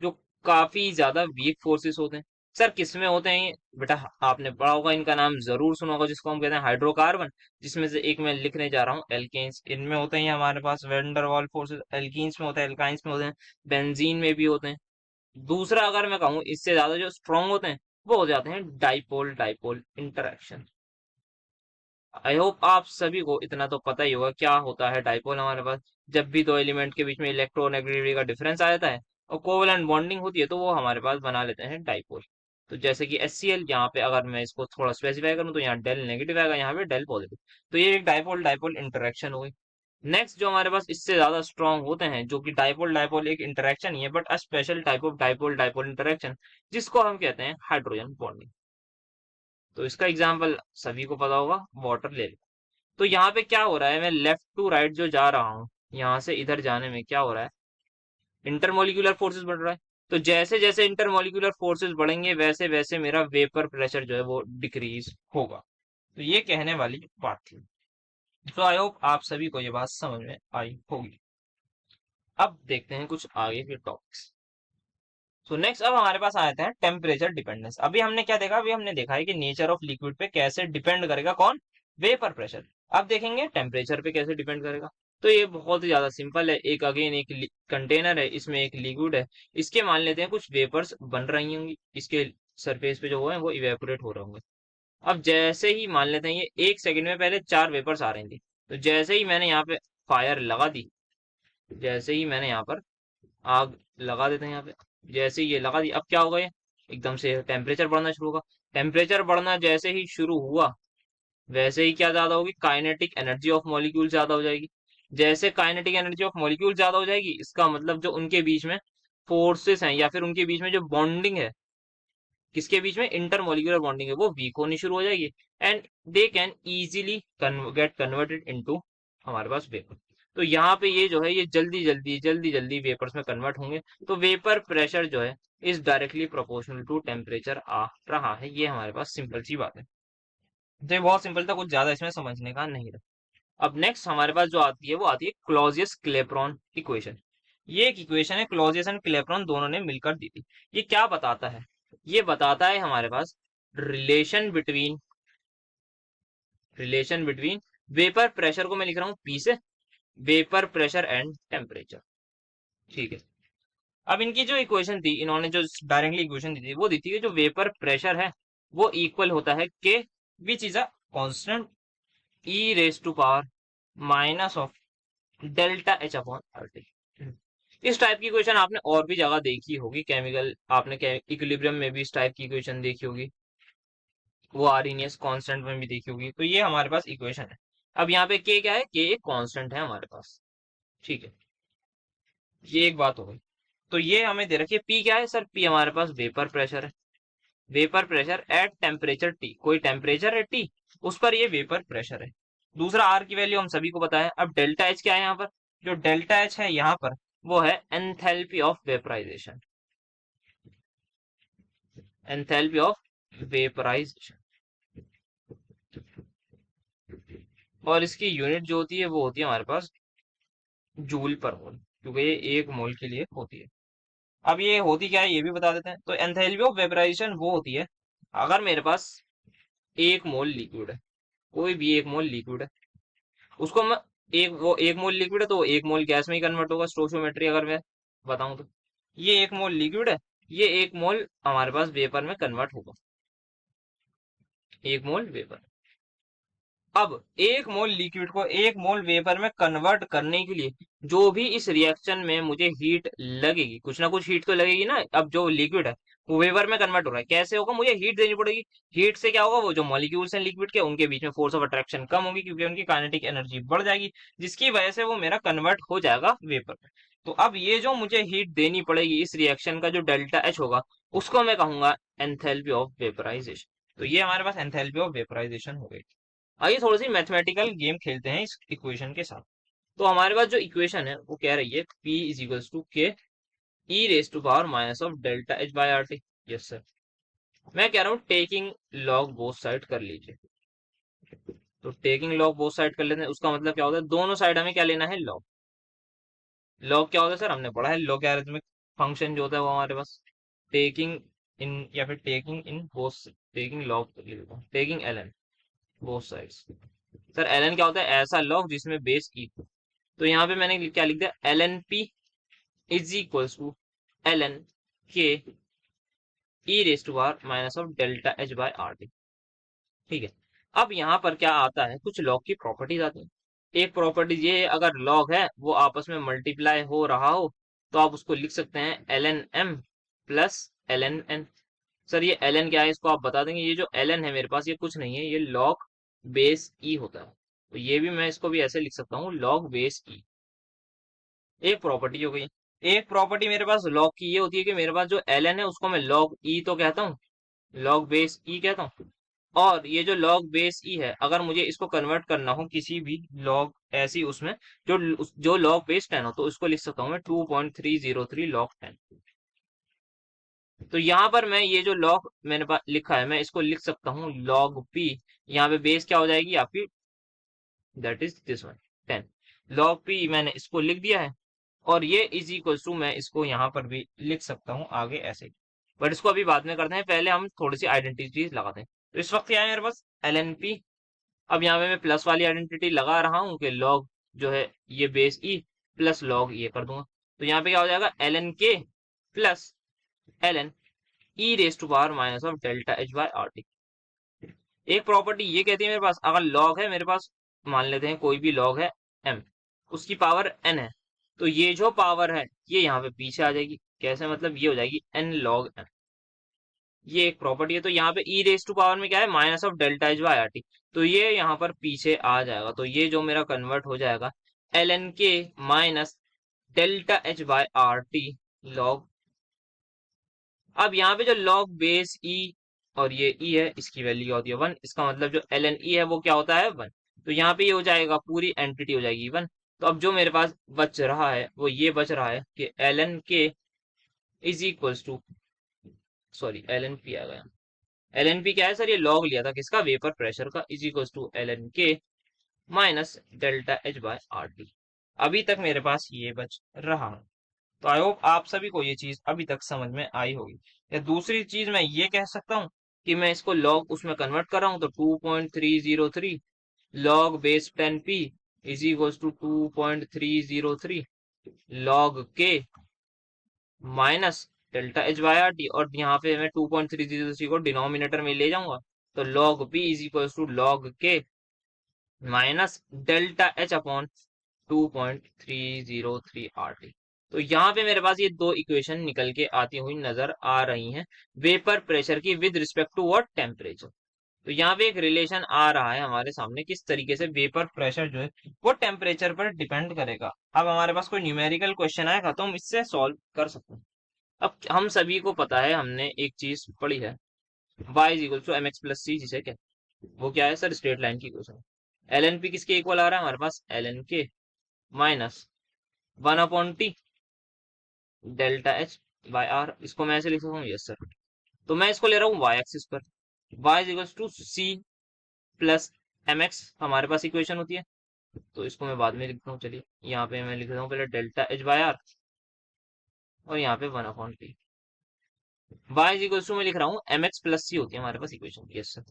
जो काफी ज्यादा वीक फोर्सेस होते हैं। सर किसमें होते हैं ये? बेटा आपने पढ़ा होगा, इनका नाम जरूर सुना होगा, जिसको हम कहते हैं हाइड्रोकार्बन, जिसमें से एक मैं लिखने जा रहा हूँ एल्केन्स। इनमें होते हैं हमारे पास वेंडर वॉल फोर्सेस, एल्कीन्स में होता है, एल्काइंस में होते हैं, बेंजीन में भी होते हैं। दूसरा अगर मैं कहूँ इससे ज्यादा जो स्ट्रांग होते हैं, वो हो जाते हैं डाइपोल डाइपोल इंटरेक्शन। आई होप आप सभी को इतना तो पता ही होगा क्या होता है डाइपोल। हमारे पास जब भी दो एलिमेंट के बीच में इलेक्ट्रोनेगेटिविटी का डिफरेंस आ जाता है और कोवेलेंट बॉन्डिंग होती है, तो वो हमारे पास बना लेते हैं डाइपोल। तो जैसे कि HCl, यहाँ पे अगर मैं इसको थोड़ा स्पेसिफाई करूँ तो यहाँ डेल नेगेटिव आएगा, यहाँ पे डेल पॉजिटिव। तो ये एक डाइपोल डाइपोल इंटरेक्शन हो गई। नेक्स्ट जो हमारे पास इससे ज्यादा स्ट्रांग होते हैं, जो कि डाइपोल डाइपोल एक इंटरेक्शन ही है, but a special type of dipole dipole interaction, जिसको हम कहते हैं हाइड्रोजन बॉन्डिंग। तो इसका एग्जाम्पल सभी को पता होगा, वाटर ले लो। तो यहाँ पे क्या हो रहा है, मैं लेफ्ट टू राइट जो जा रहा हूँ, यहाँ से इधर जाने में क्या हो रहा है, इंटरमोलिकुलर फोर्सेस बढ़ रहा है। तो जैसे जैसे इंटरमोलिकुलर फोर्सेस बढ़ेंगे, वैसे वैसे मेरा वेपर प्रेशर जो है वो डिक्रीज होगा। तो ये कहने वाली बात थी। तो आई होप आप सभी को ये बात समझ में आई होगी। अब देखते हैं कुछ आगे के टॉपिक्स। सो नेक्स्ट अब हमारे पास आ जाते हैं टेम्परेचर डिपेंडेंस। अभी हमने क्या देखा? अभी हमने देखा है कि नेचर ऑफ लिक्विड पे कैसे डिपेंड करेगा कौन? Vapour pressure. अब देखेंगे टेम्परेचर पे कैसे डिपेंड करेगा। तो ये बहुत ही ज्यादा सिंपल है। एक अगेन एक कंटेनर है, इसमें एक लिक्विड है, इसके मान लेते हैं कुछ वेपर्स बन रही होंगी, इसके सरफेस पे जो है वो इवेपोरेट हो रहे होंगे। अब जैसे ही मान लेते हैं ये 1 सेकंड में पहले 4 वेपर्स आ रही थी, तो जैसे ही मैंने यहाँ पे फायर लगा दी, जैसे ही मैंने यहाँ पर आग लगा देते हैं यहाँ पे, जैसे ही ये लगा दी, अब क्या होगा? ये एकदम से टेम्परेचर बढ़ना शुरू होगा। टेम्परेचर बढ़ना जैसे ही शुरू हुआ, वैसे ही क्या ज्यादा होगी? काइनेटिक एनर्जी ऑफ मॉलिक्यूल ज्यादा हो जाएगी। जैसे काइनेटिक एनर्जी ऑफ मॉलिक्यूल ज्यादा हो जाएगी, इसका मतलब जो उनके बीच में फोर्सेस हैं या फिर उनके बीच में जो बॉन्डिंग है, किसके बीच में? इंटरमोलिकुलर बॉन्डिंग है, वो वीक होनी शुरू हो जाएगी। And they can easily get converted into हमारे पास वेपर। तो यहाँ पे ये जो है ये जल्दी जल्दी वेपर्स में कन्वर्ट होंगे। तो वेपर प्रेशर जो है is directly proportional to temperature आ रहा है। ये हमारे पास सिंपल सी बात है। तो ये बहुत सिंपल था, कुछ ज्यादा इसमें समझने का नहीं रहा। अब नेक्स्ट हमारे पास जो आती है वो आती है क्लॉजियस क्लेप्रोन इक्वेशन। ये एक इक्वेशन है, क्लॉजियस एंड क्लेप्रोन दोनों ने मिलकर दी थी। ये क्या बताता है? ये बताता है हमारे पास रिलेशन बिटवीन वेपर प्रेशर को मैं लिख रहा हूँ P से, वेपर प्रेशर एंड टेम्परेचर। ठीक है। अब इनकी जो इक्वेशन थी, इन्होंने जो डायरेक्टली इक्वेशन दी थी, वो दी थी कि जो वेपर प्रेशर है वो इक्वल होता है के, which is a constant, e raise to power minus of delta H upon RT। इस टाइप की इक्वेशन आपने और भी जगह देखी होगी, केमिकल आपने इक्विलिब्रियम में भी इस टाइप की इक्वेशन देखी होगी, वो आर्हीनियस कांस्टेंट में भी देखी होगी। तो ये हमारे पास इक्वेशन है। अब यहाँ पे के क्या है? के एक कांस्टेंट है हमारे पास। ठीक है, ये एक बात हो गई। तो ये हमें दे रखी है पी क्या है सर? पी हमारे पास वेपर प्रेशर है। Vapour pressure at temperature T, कोई टेम्परेचर है टी, उस पर ये वेपर प्रेशर है। दूसरा आर की वैल्यू हम सभी को पता है। अब डेल्टा एच क्या है यहाँ पर? जो डेल्टा एच है यहाँ पर, वो है enthalpy of vaporisation. Enthalpy of vaporisation. और इसकी यूनिट जो होती है वो होती है हमारे पास जूल पर मोल, क्योंकि ये 1 मोल के लिए होती है। अब ये होती क्या है ये भी बता देते हैं। तो एंथैल्पी ऑफ वेपराइजेशन वो होती है, अगर मेरे पास 1 मोल लिक्विड है, कोई भी एक मोल लिक्विड है, उसको मैं एक मोल लिक्विड है तो वो एक मोल गैस में ही कन्वर्ट होगा, स्टोइकोमेट्री अगर मैं बताऊं तो। ये एक मोल लिक्विड है, ये एक मोल हमारे पास वेपर में कन्वर्ट होगा, एक मोल वेपर। अब एक मोल लिक्विड को एक मोल वेपर में कन्वर्ट करने के लिए जो भी इस रिएक्शन में मुझे हीट लगेगी, कुछ ना कुछ हीट तो लगेगी ना। अब जो लिक्विड है वो वेपर में कन्वर्ट हो रहा है, कैसे होगा, मुझे हीट देनी पड़ेगी। हीट से क्या होगा, वो जो मॉलिक्यूल्स हैं लिक्विड के उनके बीच में फोर्स ऑफ अट्रैक्शन कम होगी, क्योंकि उनकी काइनेटिक एनर्जी बढ़ जाएगी, जिसकी वजह से वो मेरा कन्वर्ट हो जाएगा वेपर में। तो अब ये जो मुझे हीट देनी पड़ेगी इस रिएक्शन का जो डेल्टा एच होगा, उसको मैं कहूंगा एंथैल्पी ऑफ वेपराइजेशन। तो ये हमारे पास एंथैल्पी ऑफ वेपराइजेशन हो गई। आइए थोड़ी सी मैथमेटिकल गेम खेलते हैं इस इक्वेशन के साथ। तो हमारे पास जो इक्वेशन है वो कह रही है P is equals to K E raise to power minus of delta H by R T. Yes sir, मैं कह रहा हूँ टेकिंग लॉग बोथ साइड कर लीजिए। तो टेकिंग लॉग बोथ साइड कर लेते हैं, उसका मतलब क्या होता है, दोनों साइड हमें क्या लेना है, लॉग। लॉग क्या होता है सर, हमने पढ़ा है लॉगरिथमिक फंक्शन जो होता है वो हमारे पास टेकिंग इन या फिर taking in both, taking log taking l n both sides. Sir l n क्या होता है, ऐसा लॉग जिसमें बेस ई। तो यहाँ पे मैंने क्या लिख दिया, L N P is equals to L N K E raise to R minus of delta H by are T. ठीक है। अब यहाँ पर क्या आता है, कुछ लॉग की प्रॉपर्टीज आती हैं। एक प्रॉपर्टी ये है, अगर लॉग है वो आपस में मल्टीप्लाई हो रहा हो तो आप उसको लिख सकते हैं l n m plus l n n. Sir ये एल एन क्या है, इसको आप बता देंगे। ये जो एल एन है मेरे पास, ये कुछ नहीं है, ये लॉग बेस ई होता है। तो ये भी मैं इसको भी ऐसे लिख सकता हूँ, लॉग बेस ई। एक प्रॉपर्टी हो गई। एक प्रॉपर्टी मेरे पास लॉग की ये होती है कि मेरे पास जो एल एन है उसको मैं लॉग ई तो कहता हूँ, लॉग बेस ई कहता हूँ। और ये जो लॉग बेस ई है, अगर मुझे इसको कन्वर्ट करना हो किसी भी लॉग ऐसी उसमें जो लॉग बेस 10 हो, तो उसको लिख सकता हूँ मैं 2.303 लॉग 10। तो यहाँ पर मैं ये जो लॉग मैंने पास लिखा है, मैं इसको लिख सकता हूँ लॉग पी। यहाँ पे बेस क्या हो जाएगी आपकी, that is this one 10। Log P मैंने इसको लिख दिया है, और ये इज इक्वल टू मैं इसको यहाँ पर भी लिख सकता हूँ आगे ऐसे। बट इसको अभी बाद में करते हैं, पहले हम थोड़ी सी आइडेंटिटीज लगाते हैं। तो इस वक्त क्या है मेरे पास, एल एन पी। अब यहाँ पे मैं प्लस वाली आइडेंटिटी लगा रहा हूँ कि लॉग जो है ये बेस ई प्लस लॉग ये कर दूंगा। तो यहाँ पे क्या हो जाएगा, l N k plus l n e raise to power minus of delta H by are t. एक प्रॉपर्टी ये कहती है मेरे पास, अगर लॉग है मेरे पास, मान लेते हैं कोई भी लॉग है m, उसकी पावर n है, तो ये जो पावर है ये यहाँ पे पीछे आ जाएगी। कैसे, मतलब ये हो जाएगी n log m। ये एक प्रॉपर्टी है। तो यहाँ पे e रेस टू पावर में क्या है, minus of delta H by R T. तो ये यहाँ पर पीछे आ जाएगा, तो ये जो मेरा कन्वर्ट हो जाएगा एल एन के minus delta H by are t log. अब यहाँ पे जो log बेस e और ये e है, इसकी वैल्यू क्या होती है 1। इसका मतलब जो एल एन ई है वो क्या होता है 1। तो यहाँ पे ये हो जाएगा, पूरी एंटिटी हो जाएगी 1। तो अब जो मेरे पास बच रहा है वो ये बच रहा है कि L N K is equals to, sorry L N P आ गया। एल एन पी क्या है सर, ये लॉग लिया था किसका, वेपर प्रेशर का, is equals to L N के minus delta H by are T. अभी तक मेरे पास ये बच रहा है। तो आई होप आप सभी को ये चीज अभी तक समझ में आई होगी। या दूसरी चीज मैं ये कह सकता हूँ कि मैं इसको लॉग उसमें कन्वर्ट कर रहा हूँ, तो 2.303 log base 10p is equals to 2.303 log K minus delta H by are T. और यहाँ पे मैं 2.303 को डिनोमिनेटर में ले जाऊंगा, तो log p is equals to log K minus delta H upon 2.303 R T. तो यहाँ पे मेरे पास ये दो इक्वेशन निकल के आती हुई नजर आ रही हैं, वेपर प्रेशर की with respect to what, temperature. तो यहाँ पे एक रिलेशन आ रहा है हमारे सामने, किस तरीके से वेपर प्रेशर जो है वो टेम्परेचर पर डिपेंड करेगा। अब हमारे पास कोई न्यूमेरिकल क्वेश्चन आएगा तो हम इससे सॉल्व कर सकते हैं। अब हम सभी को पता है, हमने एक चीज पढ़ी है, y is equal to M X plus C, जिसे क्या, वो क्या है सर, स्ट्रेट लाइन की इक्वेशन। एल एन पी किसके इक्वल आ रहा है हमारे पास, एल एन के minus 1/t delta H by R. इसको मैं ऐसे लिख सकता हूँ, यस सर। तो मैं इसको ले रहा हूँ वाई एक्सिस पर, y is equal to c plus m x हमारे पास इक्वेशन होती है। तो इसको मैं बाद में लिखता हूँ, चलिए यहाँ पे मैं लिख रहा हूँ पहले डेल्टा एच बाय आर, और यहाँ पे 1/t। y is equal to मैं लिख रहा हूँ एम एक्स प्लस सी होती है हमारे पास इक्वेशन, यस सर।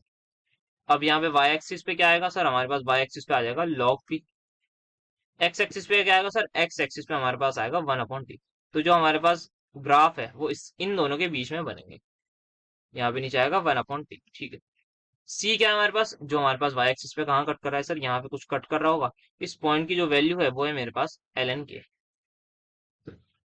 अब यहाँ पे वाई एक्सिस पे क्या आएगा सर, हमारे पास वाई एक्सिस पे आ जाएगा लॉग पी। एक्स एक्सिस पे क्या आएगा सर, एक्स एक्सिस पे हमारे पास आएगा 1/t। तो जो हमारे पास ग्राफ है वो इस इन दोनों के बीच में बनेंगे। यहाँ पे नीचे आएगा 1/t, ठीक है। सी क्या है हमारे पास, जो हमारे पास वाई एक्सिस पे कहाँ कट कर रहा है सर, यहाँ पे कुछ कट कर रहा होगा। इस पॉइंट की जो वैल्यू है वो है मेरे पास ln के।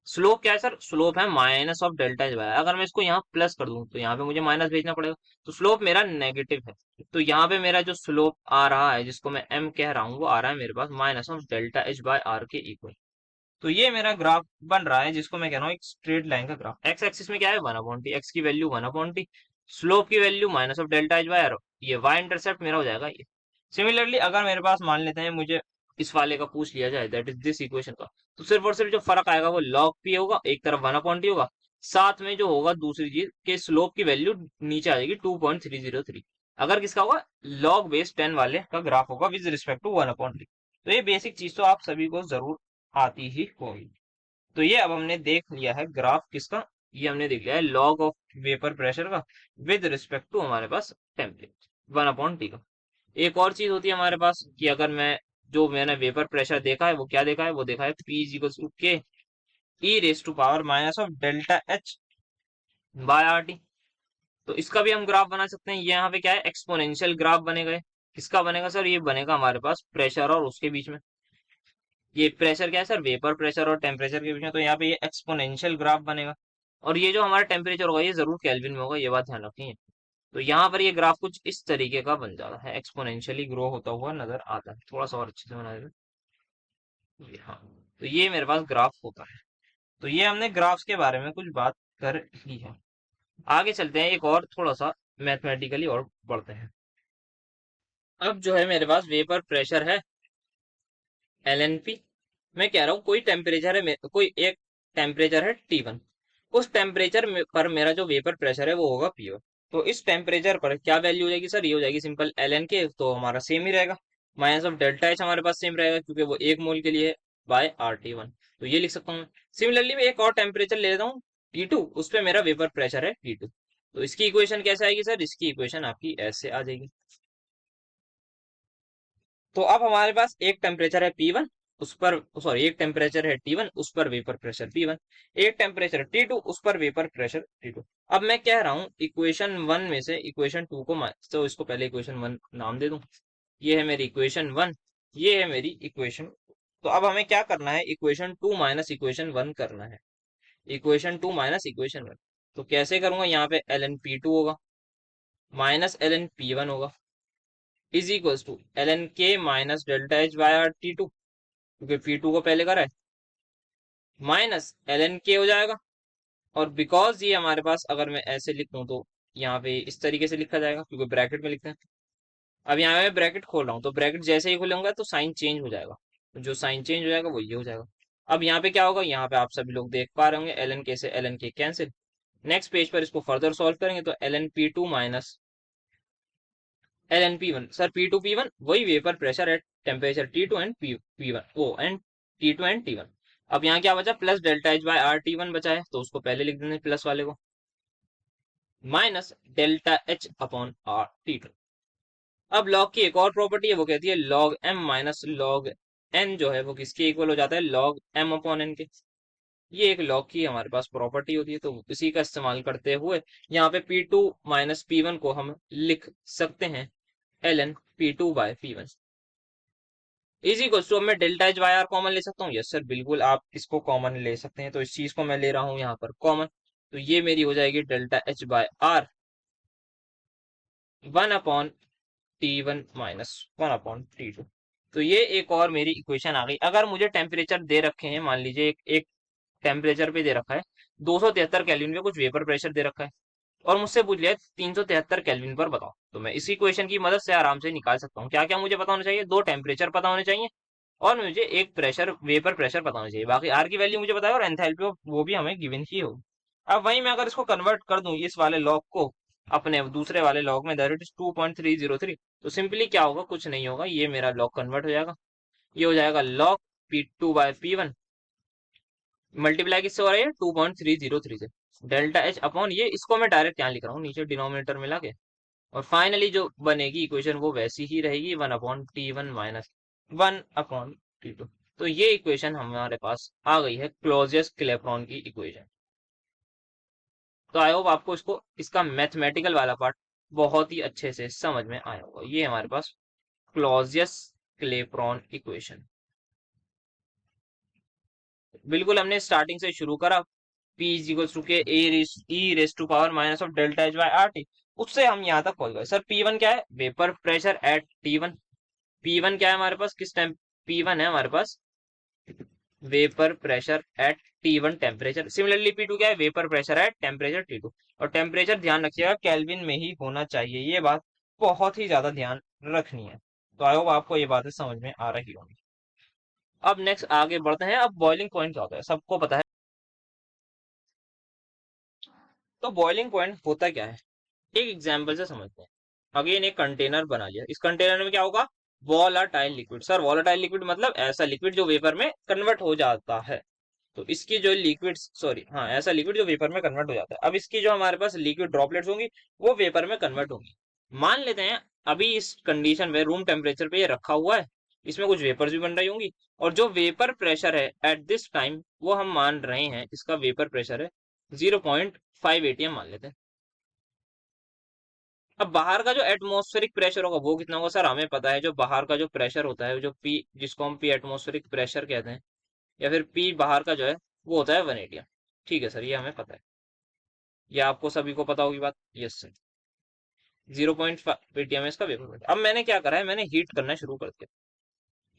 स्लोप क्या है सर, स्लोप है minus of delta H by. अगर मैं इसको यहाँ प्लस कर दूं तो यहाँ पे मुझे माइनस भेजना पड़ेगा, तो स्लोप मेरा नेगेटिव है। तो यहाँ पे मेरा जो स्लोप आ रहा है, जिसको मैं m कह रहा हूँ, वो आ रहा है मेरे पास minus of delta H by R के इक्वल। तो ये मेरा ग्राफ बन रहा है, जिसको मैं कह रहा हूँ एक स्ट्रेट लाइन का ग्राफ। एक्स एक्सिस में क्या है 1/t, एक्स की वैल्यू 1/t, स्लोप की value minus of delta H by r, ये वाई इंटरसेप्ट मेरा हो जाएगा ये। सिमिलरली अगर मेरे पास मान लेते हैं मुझे इस वाले का पूछ लिया जाए, दैट इज दिस इक्वेशन का, तो सिर्फ और सिर्फ जो फर्क आएगा वो log p होगा, एक तरफ 1/t होगा, साथ में जो होगा दूसरी चीज के स्लोप की वैल्यू नीचे आ जाएगी 2.303। अगर किसका होगा, log बेस 10 वाले का ग्राफ होगा विद रिस्पेक्ट टू 1/t। तो ये बेसिक चीज तो आप सभी को जरूर आती ही होगी। तो ये अब हमने देख लिया है ग्राफ किसका, ये हमने देख लिया है लॉग ऑफ वेपर प्रेशर का विद रिस्पेक्ट टू हमारे पास टेम्परेचर 1/t का। एक और चीज होती है हमारे पास कि अगर मैं, जो मैंने वेपर प्रेशर देखा है वो क्या देखा है, वो देखा है P is equal to K E raise to power minus of delta H by R T. तो इसका भी हम ग्राफ बना सकते हैं। ये यहाँ पे क्या है, एक्सपोनेंशियल ग्राफ बनेगा। किसका बनेगा सर, ये बनेगा हमारे पास प्रेशर और उसके बीच में। ये प्रेशर क्या है सर, वेपर प्रेशर और टेम्परेचर के बीच में, तो यहाँ पे ये एक्सपोनेंशियल ग्राफ बनेगा। और ये जो हमारा टेम्परेचर होगा ये जरूर केल्विन में होगा, ये बात ध्यान रखनी है। तो यहाँ पर ये ग्राफ कुछ इस तरीके का बन जाता है, एक्सपोनेंशियली ग्रो होता हुआ नजर आता है। थोड़ा सा और अच्छे से बना देते हैं। हाँ, तो ये मेरे पास ग्राफ होता है। तो ये हमने ग्राफ्स के बारे में कुछ बात कर ली है। आगे चलते हैं, एक और थोड़ा सा मैथमेटिकली और बढ़ते हैं। अब जो है मेरे पास वेपर प्रेशर है LNP। मैं कह रहा हूँ कोई टेम्परेचर है कोई एक टेम्परेचर है T1। उस टेम्परेचर पर मेरा जो वेपर प्रेशर है वो होगा P1। तो इस टेम्परेचर पर क्या वैल्यू हो जाएगी सर, ये हो जाएगी सिंपल ln के, तो हमारा सेम ही रहेगा। माइनस ऑफ डेल्टा एच हमारे पास सेम रहेगा क्योंकि वो 1 मोल के लिए है, बाय RT1। तो ये लिख सकता हूँ मैं। सिमिलरली मैं एक और टेम्परेचर ले लेता हूँ T2, उस पर मेरा वेपर प्रेशर है T2। तो इसकी इक्वेशन कैसे आएगी सर, इसकी इक्वेशन आपकी ऐसे आ जाएगी। तो अब हमारे पास एक टेम्परेचर है P1, उस पर, सॉरी, एक टेम्परेचर है T1, उस पर वेपर प्रेशर P1। एक टेम्परेचर T2, उस पर वेपर प्रेशर T2। अब मैं कह रहा हूँ इक्वेशन 1 में से इक्वेशन 2 को तो इसको पहले इक्वेशन 1 नाम दे दूं। ये है मेरी इक्वेशन 1, ये है मेरी इक्वेशन। तो अब हमें क्या करना है, इक्वेशन 2 माइनस इक्वेशन 1 करना है। इक्वेशन 2 माइनस इक्वेशन 1 तो कैसे करूंगा, यहाँ पे ln P2 होगा माइनस ln P1 होगा is equals to ln k minus delta H by r T2, क्योंकि P2 को पहले करा है, माइनस ln k हो जाएगा। और बिकॉज ये हमारे पास, अगर मैं ऐसे लिखूं तो यहाँ पे इस तरीके से लिखा जाएगा क्योंकि ब्रैकेट में लिखते हैं। अब यहाँ मैं ब्रैकेट खोल रहा हूँ, तो ब्रैकेट जैसे ही खोलूंगा तो साइन चेंज हो जाएगा। तो जो साइन चेंज हो जाएगा वो ये हो जाएगा। अब यहाँ पे क्या होगा, यहाँ पे आप सभी लोग देख पा रहे होंगे ln k से ln k cancel. Next page पर इसको फर्दर सॉल्व करेंगे तो ln P2 minus ln P1 sir, P2 P1 वही vapour pressure at temperature T2 and P1 ओ एंड T2 एंड T1। अब यहाँ क्या बचा, plus delta H by r T1 बचा है, तो उसको पहले लिख देंगे प्लस वाले को, minus delta H upon r T2। अब लॉग की एक और प्रॉपर्टी है, वो कहती है log m minus log n जो है वो किसके इक्वल हो जाता है, log m अपॉन n के। ये एक लॉग की हमारे पास प्रॉपर्टी होती है, तो इसी का इस्तेमाल करते हुए यहाँ पे P2 माइनस P1 को हम लिख सकते हैं ln P2 by P1 is equal to, अब मैं delta H by r common ले सकता हूँ, यस सर बिल्कुल आप इसको कॉमन ले सकते हैं। तो इस चीज को मैं ले रहा हूँ यहाँ पर कॉमन, तो ये मेरी हो जाएगी delta H by r 1/T1 minus 1/T2। तो ये एक और मेरी इक्वेशन आ गई। अगर मुझे टेम्परेचर दे रखे हैं, मान लीजिए एक टेम्परेचर पे दे रखा है 273 केल्विन पे, कुछ वेपर प्रेशर दे रखा है, और मुझसे पूछ लिया 373 केल्विन पर बताओ, तो मैं इसी इक्वेशन की मदद से आराम से निकाल सकता हूँ। क्या क्या मुझे पता होना चाहिए, दो टेम्परेचर पता होने चाहिए और मुझे एक प्रेशर, वेपर प्रेशर पता होना चाहिए। बाकी आर की वैल्यू मुझे बताया और एंथैल्पी वो भी हमें गिवन ही होगी। अब वहीं मैं अगर इसको कन्वर्ट कर दूं इस वाले लॉग को अपने दूसरे वाले लॉग में, दैट इज 2.303, तो सिंपली क्या होगा, कुछ नहीं होगा, ये मेरा लॉग कन्वर्ट हो जाएगा। ये हो जाएगा log P2 by P1 multiply किससे हो रहा है, 2.303 से, डेल्टा एच अपॉन ये, इसको मैं डायरेक्ट यहाँ लिख रहा हूँ नीचे डिनोमिनेटर में लाके, और फाइनली जो बनेगी इक्वेशन वो वैसी ही रहेगी, 1/T1 माइनस 1/T2। तो ये इक्वेशन हमारे पास आ गई है, क्लॉजियस क्लैपेरॉन की इक्वेशन। तो आई होप आपको इसका मैथमेटिकल वाला पार्ट बहुत ही अच्छे से समझ में आया होगा। ये हमारे पास क्लॉजियस क्लैपेरॉन इक्वेशन, बिल्कुल हमने स्टार्टिंग से शुरू करा, P is equal to K E raise to power minus of delta H by R T, उससे हम यहाँ तक पहुंच गए। सर P1 क्या है? Vapour pressure at T1। P1 क्या है हमारे पास किस टाइम? P1 है हमारे पास vapour pressure at T1 temperature. Similarly P2 क्या है? Vapour pressure at temperature T2। और टेम्परेचर ध्यान रखिएगा केल्विन में ही होना चाहिए, ये बात बहुत ही ज्यादा ध्यान रखनी है। तो आई होप आपको ये बातें समझ में आ रही होंगी। अब नेक्स्ट आगे बढ़ते हैं। अब बॉइलिंग पॉइंट क्या होता है सबको पता है। तो बॉइलिंग पॉइंट होता क्या है, एक एग्जाम्पल से समझते हैं। अगेन एक कंटेनर बना लिया, इस कंटेनर में क्या होगा? Volatile liquid. Sir volatile liquid मतलब ऐसा लिक्विड जो वेपर में कन्वर्ट हो जाता है। तो इसकी जो लिक्विड, सॉरी हाँ, ऐसा लिक्विड जो वेपर में कन्वर्ट हो जाता है। अब इसकी जो हमारे पास लिक्विड ड्रॉपलेट्स होंगी वो वेपर में कन्वर्ट होंगी। मान लेते हैं अभी इस कंडीशन में रूम टेम्परेचर पे ये रखा हुआ है, इसमें कुछ वेपर्स भी बन रही होंगी, और जो वेपर प्रेशर है एट दिस टाइम वो हम मान रहे हैं इसका वेपर प्रेशर है 0.5 एटीएम मान लेते हैं। अब बाहर का जो एटमॉस्फेरिक प्रेशर होगा वो कितना होगा? सर हमें पता है जो बाहर का जो प्रेशर होता है, जो पी, जिसको हम पी एटमॉस्फेरिक प्रेशर कहते हैं, या फिर पी बाहर का जो है वो होता है 1 एटीएम। ठीक है सर, ये हमें पता है, ये आपको सभी को पता होगी बात। यस सर, 0.5 एटीएम है इसका वेपर प्रेशर। अब मैंने क्या करा है, मैंने हीट करना शुरू कर दिया।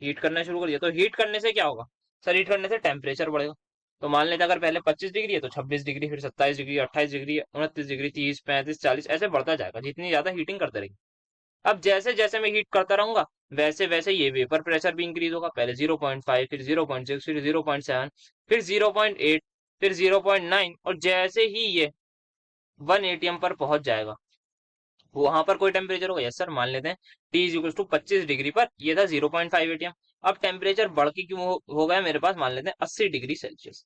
हीट करना शुरू कर दिया तो हीट करने से क्या होगा? सर हीट करने से टेम्परेचर बढ़ेगा। तो मान लेते हैं अगर पहले 25 डिग्री है तो 26 डिग्री, फिर 27 डिग्री, 28 डिग्री, 29 डिग्री, 30, 35, 40 ऐसे बढ़ता जाएगा जितनी ज्यादा हीटिंग करते रहेंगे। अब जैसे जैसे मैं हीट करता रहूंगा वैसे वैसे ये वेपर प्रेशर भी इंक्रीज होगा। पहले 0.5, फिर 0.6, फिर 0.7, फिर 0.8, फिर 0.9, और जैसे ही ये 1 एटीएम पर पहुंच जाएगा वहां पर कोई टेम्परेचर होगा। यस सर, मान लेते हैं t is equal to 25 degree पर ये था 0.5 एटीएम। अब टेम्परेचर बढ़ के क्यों हो गया मेरे पास? मान लेते हैं 80 डिग्री सेल्सियस।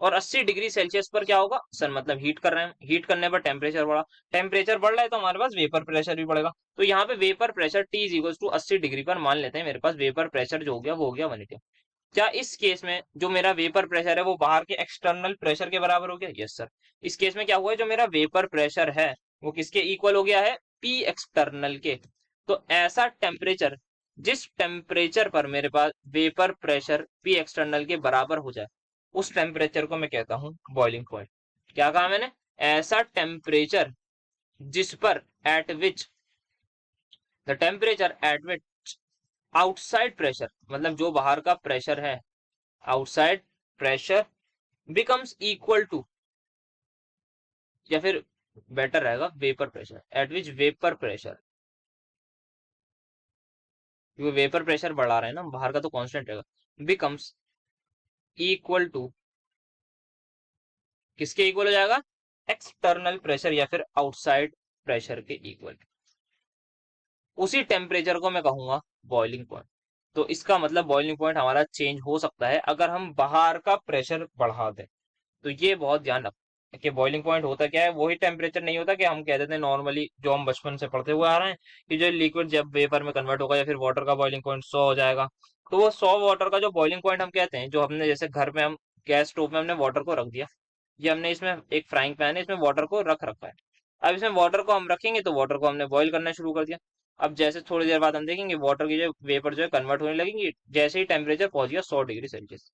और 80 डिग्री सेल्सियस पर क्या होगा सर? मतलब हीट कर रहे हैं, हीट करने पर टेम्परेचर बढ़ा, टेम्परेचर बढ़ रहा है तो हमारे पास वेपर प्रेशर भी बढ़ेगा। तो यहाँ पे vapour pressure t is equal to 80 degree पर मान लेते हैं मेरे पास वेपर प्रेशर जो हो गया वो हो गया 1 एटीएम। क्या इस केस में जो मेरा वेपर प्रेशर है वो बाहर के एक्सटर्नल प्रेशर के बराबर हो गया? Yes sir. इस केस में क्या हुआ है, जो मेरा वेपर प्रेशर है वो किसके इक्वल हो गया है? पी एक्सटर्नल के। तो ऐसा टेम्परेचर जिस टेम्परेचर पर मेरे पास वेपर प्रेशर पी एक्सटर्नल के बराबर हो जाए उस टेम्परेचर को मैं कहता हूं बॉइलिंग पॉइंट। क्या कहा मैंने? ऐसा टेम्परेचर जिस पर at which the temperature at which outside pressure, मतलब जो बाहर का प्रेशर है, outside pressure becomes equal to, या फिर बेटर रहेगा vapour pressure, at which vapour pressure, क्योंकि वेपर प्रेशर बढ़ा रहे हैं ना बाहर का तो कांस्टेंट रहेगा, बिकम्स इक्वल टू, किसके इक्वल हो जाएगा? एक्सटर्नल प्रेशर या फिर आउटसाइड प्रेशर के इक्वल। उसी टेम्परेचर को मैं कहूंगा बॉइलिंग पॉइंट। तो इसका मतलब बॉइलिंग पॉइंट हमारा चेंज हो सकता है अगर हम बाहर का प्रेशर बढ़ा दें। तो ये बहुत ध्यान रखें कि बॉइलिंग पॉइंट होता क्या है, वही टेम्परेचर नहीं होता कि हम कह देते हैं नॉर्मली जो हम बचपन से पढ़ते हुए आ रहे हैं कि जो लिक्विड जब वेपर में कन्वर्ट होगा या फिर वाटर का बॉइलिंग पॉइंट 100 हो जाएगा। तो वो 100 वाटर का जो बॉइलिंग पॉइंट हम कहते हैं, जो हमने जैसे घर में हम गैस स्टोव में हमने वाटर को रख दिया, ये हमने इसमें एक फ्राइंग पैन है इसमें वाटर को रख रखा है। अब इसमें वाटर को हम रखेंगे तो वाटर को हमने बॉईल करना शुरू कर दिया। अब जैसे थोड़ी देर बाद हम देखेंगे वाटर की जो वेपर जो है कन्वर्ट होने लगेंगी, जैसे ही टेम्परेचर पहुंच गया 100 डिग्री सेल्सियस।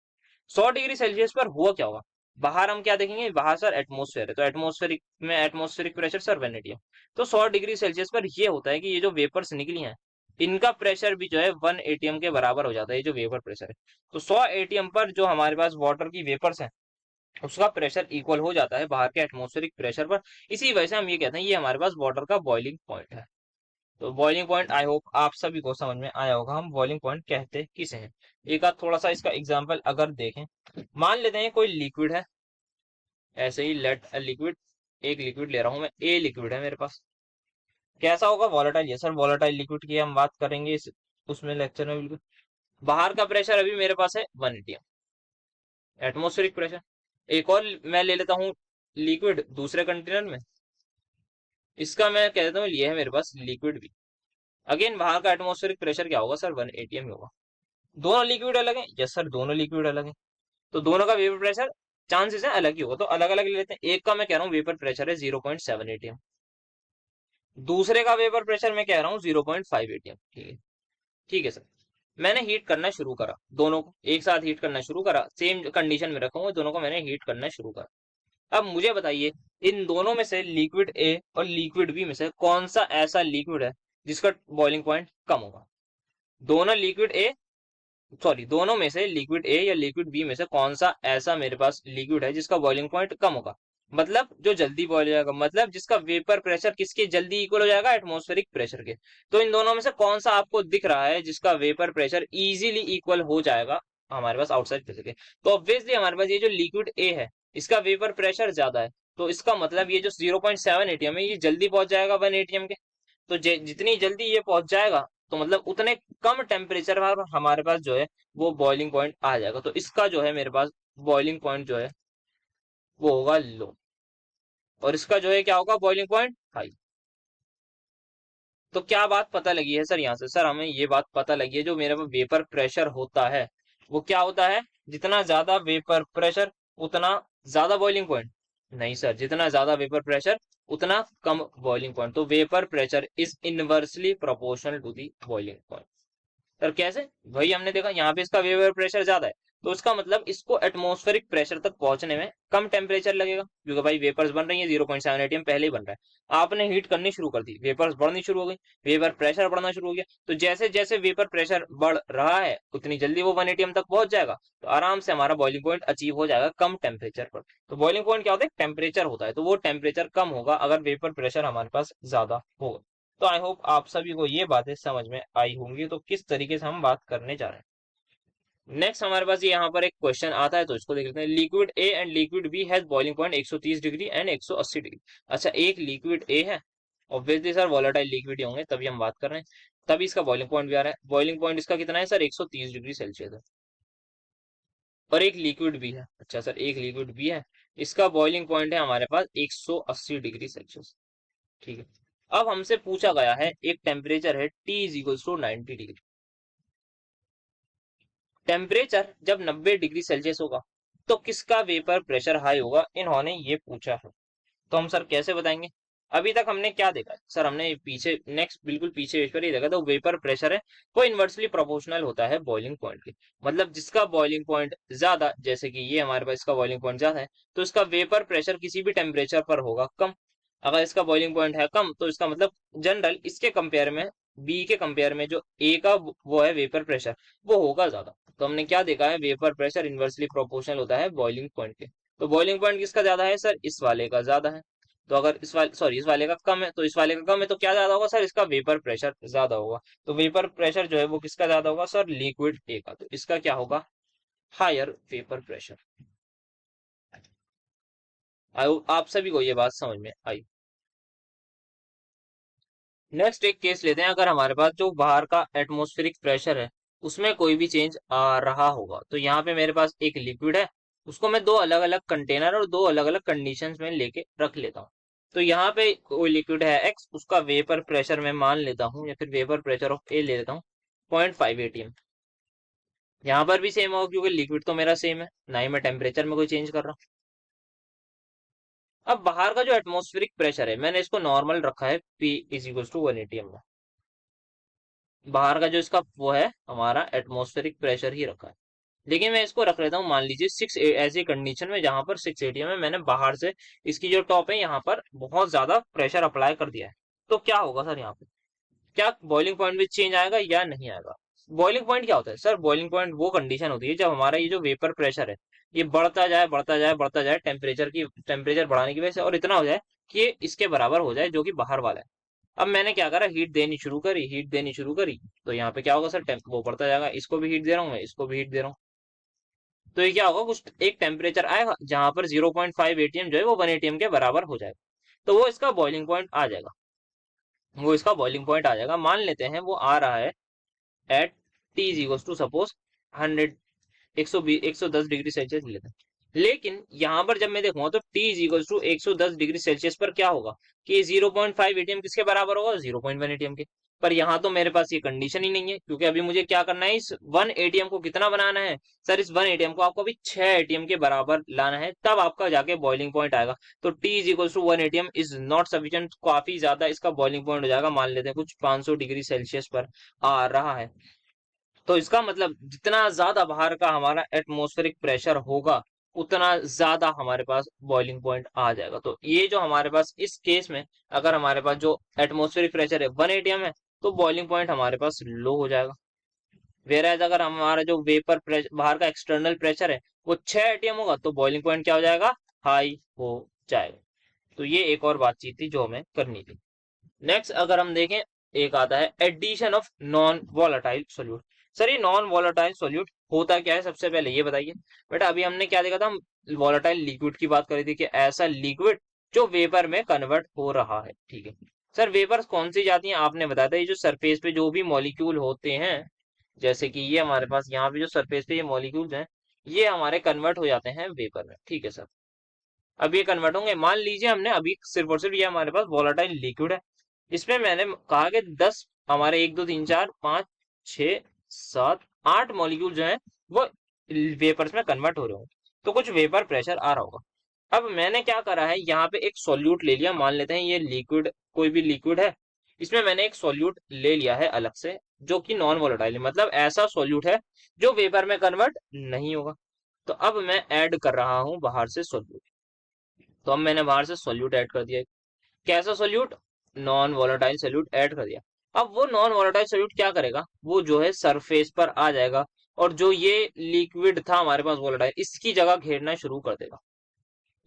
100 डिग्री सेल्सियस पर हुआ क्या होगा? बाहर हम क्या देखेंगे? बाहर सर एटमोस्फेयर है, तो एटमोस्फेरिक में एटमोस्फेरिक प्रेशर सर 1 एटीएम। तो 100 डिग्री सेल्सियस पर ये होता है कि ये जो वेपर्स निकली हैं इनका प्रेशर भी जो है 1 एटीएम के बराबर हो जाता है, ये जो वेपर प्रेशर है। तो 100 एटीएम पर जो हमारे पास वाटर की वेपर्स हैं उसका प्रेशर इक्वल हो जाता है बाहर के एटमोस्फेरिक प्रेशर पर। इसी वजह से हम ये कहते हैं ये हमारे पास वाटर का बॉइलिंग पॉइंट है। तो बॉइलिंग पॉइंट आई होप आप सभी को समझ में आया होगा हम बॉइलिंग पॉइंट कहते किसे हैं। एक आध थोड़ा सा इसका एग्जांपल अगर देखें, मान लेते हैं कोई लिक्विड है, ऐसे ही लेट लिक्विड, एक लिक्विड ले रहा हूं मैं, ए लिक्विड है मेरे पास। कैसा होगा? वॉलेटाइल। ये सर वॉलेटाइल लिक्विड की हम बात करेंगे इस उसमें लेक्चर में बिल्कुल। बाहर का प्रेशर अभी मेरे पास है 1 एटीएम, एटमोस्फेरिक प्रेशर। एक और मैं ले लेता हूँ लिक्विड दूसरे कंटेनर में, इसका मैं कह देता हूँ ये है मेरे पास लिक्विड भी। अगेन बाहर का एटमॉस्फेरिक प्रेशर क्या होगा सर, 1 atm ही होगा। दोनों लिक्विड अलग है, यस सर दोनों लिक्विड अलग है, तो दोनों का वेपर प्रेशर चांसेस है अलग ही होगा, तो अलग अलग ले लेते हैं। एक का मैं कह रहा हूँ वेपर प्रेशर है 0.7 atm, दूसरे का वेपर प्रेशर मैं कह रहा हूँ 0.5 atm। ठीक है, ठीक है सर। मैंने हीट करना शुरू करा, दोनों को एक साथ हीट करना शुरू करा, सेम कंडीशन में रखूंगा, दोनों को मैंने हीट करना शुरू करा। अब मुझे बताइए इन दोनों में से लिक्विड ए और लिक्विड बी में से कौन सा ऐसा लिक्विड है जिसका बॉइलिंग पॉइंट कम होगा। दोनों लिक्विड ए सॉरी दोनों में से लिक्विड ए या लिक्विड बी में से कौन सा ऐसा मेरे पास लिक्विड है जिसका बॉइलिंग पॉइंट कम होगा, मतलब जो जल्दी बॉयल हो जाएगा, मतलब जिसका वेपर प्रेशर किसके जल्दी इक्वल हो जाएगा, एटमॉस्फेरिक प्रेशर के। तो इन दोनों में से कौन सा आपको दिख रहा है जिसका वेपर प्रेशर इजीली इक्वल हो जाएगा हमारे पास आउटसाइड प्रेशर के। तो ऑब्वियसली हमारे पास ये जो लिक्विड ए है इसका वेपर प्रेशर ज्यादा है, तो इसका मतलब ये जो 0.7 atm है ये जल्दी पहुंच जाएगा 1 atm के। तो जितनी जल्दी ये पहुंच जाएगा तो मतलब उतने कम टेम्परेचर पर हमारे पास जो है वो बॉइलिंग पॉइंट आ जाएगा, तो इसका जो है मेरे पास बॉइलिंग पॉइंट जो है वो होगा लो, और इसका जो है क्या होगा बॉइलिंग पॉइंट हाई। तो क्या बात पता लगी है सर यहाँ से, सर हमें ये बात पता लगी है जो मेरे पास वेपर प्रेशर होता है वो क्या होता है, जितना ज्यादा वेपर प्रेशर उतना ज्यादा बॉइलिंग पॉइंट। नहीं सर, जितना ज्यादा वेपर प्रेशर उतना कम बॉइलिंग पॉइंट, तो vapour pressure is inversely proportional to the boiling point. Sir कैसे, वही हमने देखा यहाँ पे इसका वेपर प्रेशर ज्यादा है, तो इसका मतलब इसको एटमॉस्फेरिक प्रेशर तक पहुंचने में कम टेम्परेचर लगेगा, क्योंकि भाई वेपर्स बन रही है 0.7 atm पहले ही बन रहा है, आपने हीट करनी शुरू कर दी, वेपर्स बढ़नी शुरू हो गई, वेपर प्रेशर बढ़ना शुरू हो गया, तो जैसे जैसे वेपर प्रेशर बढ़ रहा है उतनी जल्दी वो 1 atm तक पहुंच जाएगा, तो आराम से हमारा बॉइलिंग पॉइंट अचीव हो जाएगा कम टेम्परेचर पर। तो बॉइलिंग पॉइंट क्या होता है, टेम्परेचर होता है, तो वो टेम्परेचर कम होगा अगर वेपर प्रेशर हमारे पास ज्यादा होगा। तो आई होप आप सभी को ये बातें समझ में आई होंगी, तो किस तरीके से हम बात करने जा रहे हैं। नेक्स्ट हमारे पास ये यहाँ पर एक क्वेश्चन आता है, तो इसको देख लेते हैं। Liquid a and liquid b has boiling point 130 degree and 180 degree. अच्छा, एक लिक्विड ए है, ऑब्वियसली सर वॉलेटाइल लिक्विड ही होंगे तभी हम बात कर रहे हैं, तभी इसका बॉइलिंग पॉइंट भी आ रहा है। बॉइलिंग पॉइंट इसका कितना है सर, 130 डिग्री सेल्सियस है, और एक लिक्विड भी है। अच्छा सर, एक लिक्विड भी है, इसका बॉइलिंग पॉइंट है हमारे पास 180 डिग्री सेल्सियस। ठीक है, अब हमसे पूछा गया है एक टेम्परेचर है T is equal to 90 degree. Temperature जब 90 डिग्री सेल्सियस होगा तो किसका वेपर प्रेशर हाई होगा, इन्होंने ये पूछा है। तो हम सर कैसे बताएंगे, अभी तक हमने क्या देखा है सर, हमने पीछे नेक्स्ट बिल्कुल पीछे पेज पर ही देखा, तो वेपर प्रेशर है वो इनवर्सली प्रोपोर्शनल होता है बॉइलिंग पॉइंट के। मतलब जिसका बॉइलिंग पॉइंट ज्यादा, जैसे कि ये हमारे पास इसका बॉइलिंग पॉइंट ज्यादा है, तो इसका वेपर प्रेशर किसी भी टेम्परेचर पर होगा कम। अगर इसका बॉइलिंग पॉइंट है कम तो इसका मतलब जनरल इसके कंपेयर में, बी के कंपेयर में जो ए का वो है वेपर प्रेशर वो होगा ज्यादा। तो हमने क्या देखा है, वेपर प्रेशर इनवर्सली प्रोपोर्शनल होता है बॉइलिंग पॉइंट के। तो बॉइलिंग पॉइंट किसका ज्यादा है सर, इस वाले का ज्यादा है। तो अगर इस वाले सॉरी इस वाले का कम है तो इस वाले का कम है, तो क्या ज्यादा होगा सर, इसका वेपर प्रेशर ज्यादा होगा। तो वेपर प्रेशर जो है वो किसका ज्यादा होगा सर, लिक्विड ए का, तो इसका क्या होगा, हायर वेपर प्रेशर। आप सभी को ये बात समझ में आई। नेक्स्ट एक केस लेते हैं, अगर हमारे पास जो बाहर का एटमॉस्फेरिक प्रेशर है उसमें कोई भी चेंज आ रहा होगा, तो यहाँ पे मेरे पास एक लिक्विड है, उसको मैं दो अलग अलग कंटेनर और दो अलग अलग कंडीशंस में लेके रख लेता हूँ। तो यहाँ पे कोई लिक्विड है एक्स, उसका वेपर प्रेशर मैं मान लेता हूँ, या फिर वेपर प्रेशर ऑफ ए ले लेता हूँ 0.5 atm। यहाँ पर भी सेम होगा क्योंकि लिक्विड तो मेरा सेम है, ना ही मैं टेम्परेचर में कोई चेंज कर रहा हूँ। अब बाहर का जो एटमॉस्फेरिक प्रेशर है मैंने इसको नॉर्मल रखा है P is equal to 1 atm में। बाहर का जो इसका वो है हमारा एटमॉस्फेरिक प्रेशर ही रखा है, लेकिन मैं इसको रख लेता हूँ मान लीजिए 6 ऐसी कंडीशन में जहां पर 6 atm में मैंने बाहर से इसकी जो टॉप है यहाँ पर बहुत ज्यादा प्रेशर अप्लाई कर दिया है। तो क्या होगा सर यहाँ पे, क्या बॉइलिंग पॉइंट में चेंज आएगा या नहीं आएगा। बॉइलिंग पॉइंट क्या होता है सर, बॉइलिंग पॉइंट वो कंडीशन होती है जब हमारा ये जो वेपर प्रेशर है ये बढ़ता जाए बढ़ता जाए बढ़ता जाए टेम्परेचर बढ़ाने की वजह से, और इतना हो जाए कि ये इसके बराबर हो जाए जो कि बाहर वाला है। अब मैंने क्या करा, हीट देनी शुरू करी, तो यहाँ पे क्या होगा सर, वो बढ़ता जाएगा, इसको भी हीट दे रहा हूँ मैं, इसको भी हीट दे रहा हूँ, तो ये क्या होगा, कुछ एक टेम्परेचर आएगा जहां पर 0.5 atm जो है वो 1 atm के बराबर हो जाएगा, तो वो इसका बॉइलिंग पॉइंट आ जाएगा। मान लेते हैं वो आ रहा है at T is equal to suppose 100 120 110 degree celsius लेते हैं। लेकिन यहाँ पर जब मैं देखूंगा तो T is equal to 110 degree celsius पर क्या होगा कि 0.5 एटीएम किसके बराबर होगा, 0.1 एटीएम के। पर यहाँ तो मेरे पास ये कंडीशन ही नहीं है, क्योंकि अभी मुझे क्या करना है, इस 1 एटीएम को कितना बनाना है सर, इस 1 एटीएम को आपको अभी 6 एटीएम के बराबर लाना है, तब आपका जाके बॉइलिंग पॉइंट आएगा। तो T is equal to 1 ATM is not sufficient, काफी ज्यादा इसका बॉइलिंग पॉइंट हो जाएगा, मान लेते हैं कुछ 500 डिग्री सेल्सियस पर आ रहा है। तो इसका मतलब जितना ज्यादा बाहर का हमारा एटमॉस्फेरिक प्रेशर होगा, उतना ज्यादा हमारे पास बॉइलिंग पॉइंट आ जाएगा। तो ये जो हमारे पास इस केस में, अगर हमारे पास जो एटमॉस्फेरिक प्रेशर है 1 एटीएम है, तो बॉइलिंग पॉइंट हमारे पास लो हो जाएगा। वेराज अगर हमारा जो वेपर प्रेशर बाहर का एक्सटर्नल प्रेशर है वो 6 एटीएम होगा, तो बॉइलिंग पॉइंट क्या हो जाएगा, हाई हो जाएगा। तो ये एक और बातचीत थी जो हमें करनी थी। नेक्स्ट अगर हम देखें, एक आता है addition of non volatile solute. Sir ये नॉन वॉलेटाइल सोल्यूट होता क्या है, सबसे पहले ये बताइए। बेटा अभी हमने क्या देखा था, हम वॉलेटाइल लिक्विड की बात करी थी कि ऐसा लिक्विड जो वेपर में कन्वर्ट हो रहा है, ठीक है। सर वेपर्स कौन सी जाती हैं, आपने बताया था ये जो सरफेस पे जो भी मॉलिक्यूल होते हैं, जैसे कि ये हमारे पास यहाँ पे जो सरफेस पे ये मॉलिक्यूल्स हैं, ये हमारे कन्वर्ट हो जाते हैं वेपर में, ठीक है सर। अब ये कन्वर्ट होंगे, मान लीजिए हमने अभी सिर्फ और सिर्फ ये हमारे पास वॉलेटाइल लिक्विड है, इसमें मैंने कहा कि 10 हमारे 1 2 3 4 5 6 7 8 मॉलिक्यूल जो हैं वो वेपर्स में कन्वर्ट हो रहे होंगे, तो कुछ वेपर प्रेशर आ रहा होगा। अब मैंने क्या करा है, यहाँ पे एक सॉल्यूट ले लिया, मान लेते हैं ये लिक्विड कोई भी लिक्विड है, इसमें मैंने एक सॉल्यूट ले लिया है अलग से, जो कि नॉन वोलेटाइल है, मतलब ऐसा सॉल्यूट है जो वेपर में कन्वर्ट नहीं होगा। तो अब मैं ऐड कर रहा हूँ बाहर से सॉल्यूट। तो अब मैंने बाहर से सॉल्यूट ऐड कर दिया, कैसा solute, non volatile solute add कर दिया। अब वो नॉन वोलेटाइल सोल्यूट क्या करेगा, वो जो है सरफेस पर आ जाएगा, और जो ये लिक्विड था हमारे पास वोलेटाइल, इसकी जगह घेरना शुरू कर देगा।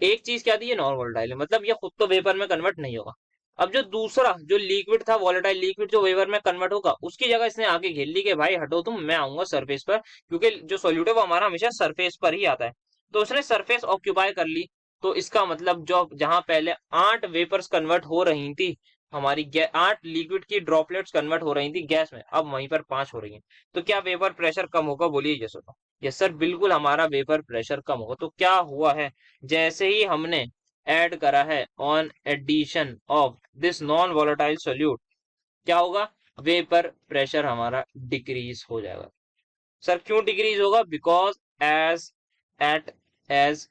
एक चीज क्या थी, ये नॉन वोलेटाइल है, मतलब ये खुद तो वेपर में कन्वर्ट नहीं होगा। अब जो दूसरा जो लिक्विड था वोलेटाइल लिक्विड जो वेपर में कन्वर्ट होगा, उसकी जगह इसने आके घेर ली कि भाई हटो तुम, मैं आऊंगा सरफेस पर, क्योंकि जो सोल्यूट है वो हमारा हमेशा सरफेस पर ही आता है। तो उसने सरफेस ऑक्यूपाई कर ली। तो इसका मतलब जो जहां पहले 8 वेपर्स कन्वर्ट हो रही थी, हमारी 8 लिक्विड की ड्रॉपलेट्स कन्वर्ट हो रही थी गैस में, अब वहीं पर 5 हो रही है। तो क्या वेपर प्रेशर कम होगा, बोलिए जैसे। तो यस सर, बिल्कुल हमारा वेपर प्रेशर कम होगा। तो क्या हुआ है, जैसे ही हमने ऐड करा है on addition of this non volatile solute, क्या होगा, वेपर प्रेशर हमारा डिक्रीज हो जाएगा। सर क्यों डिक्रीज होगा, because as at as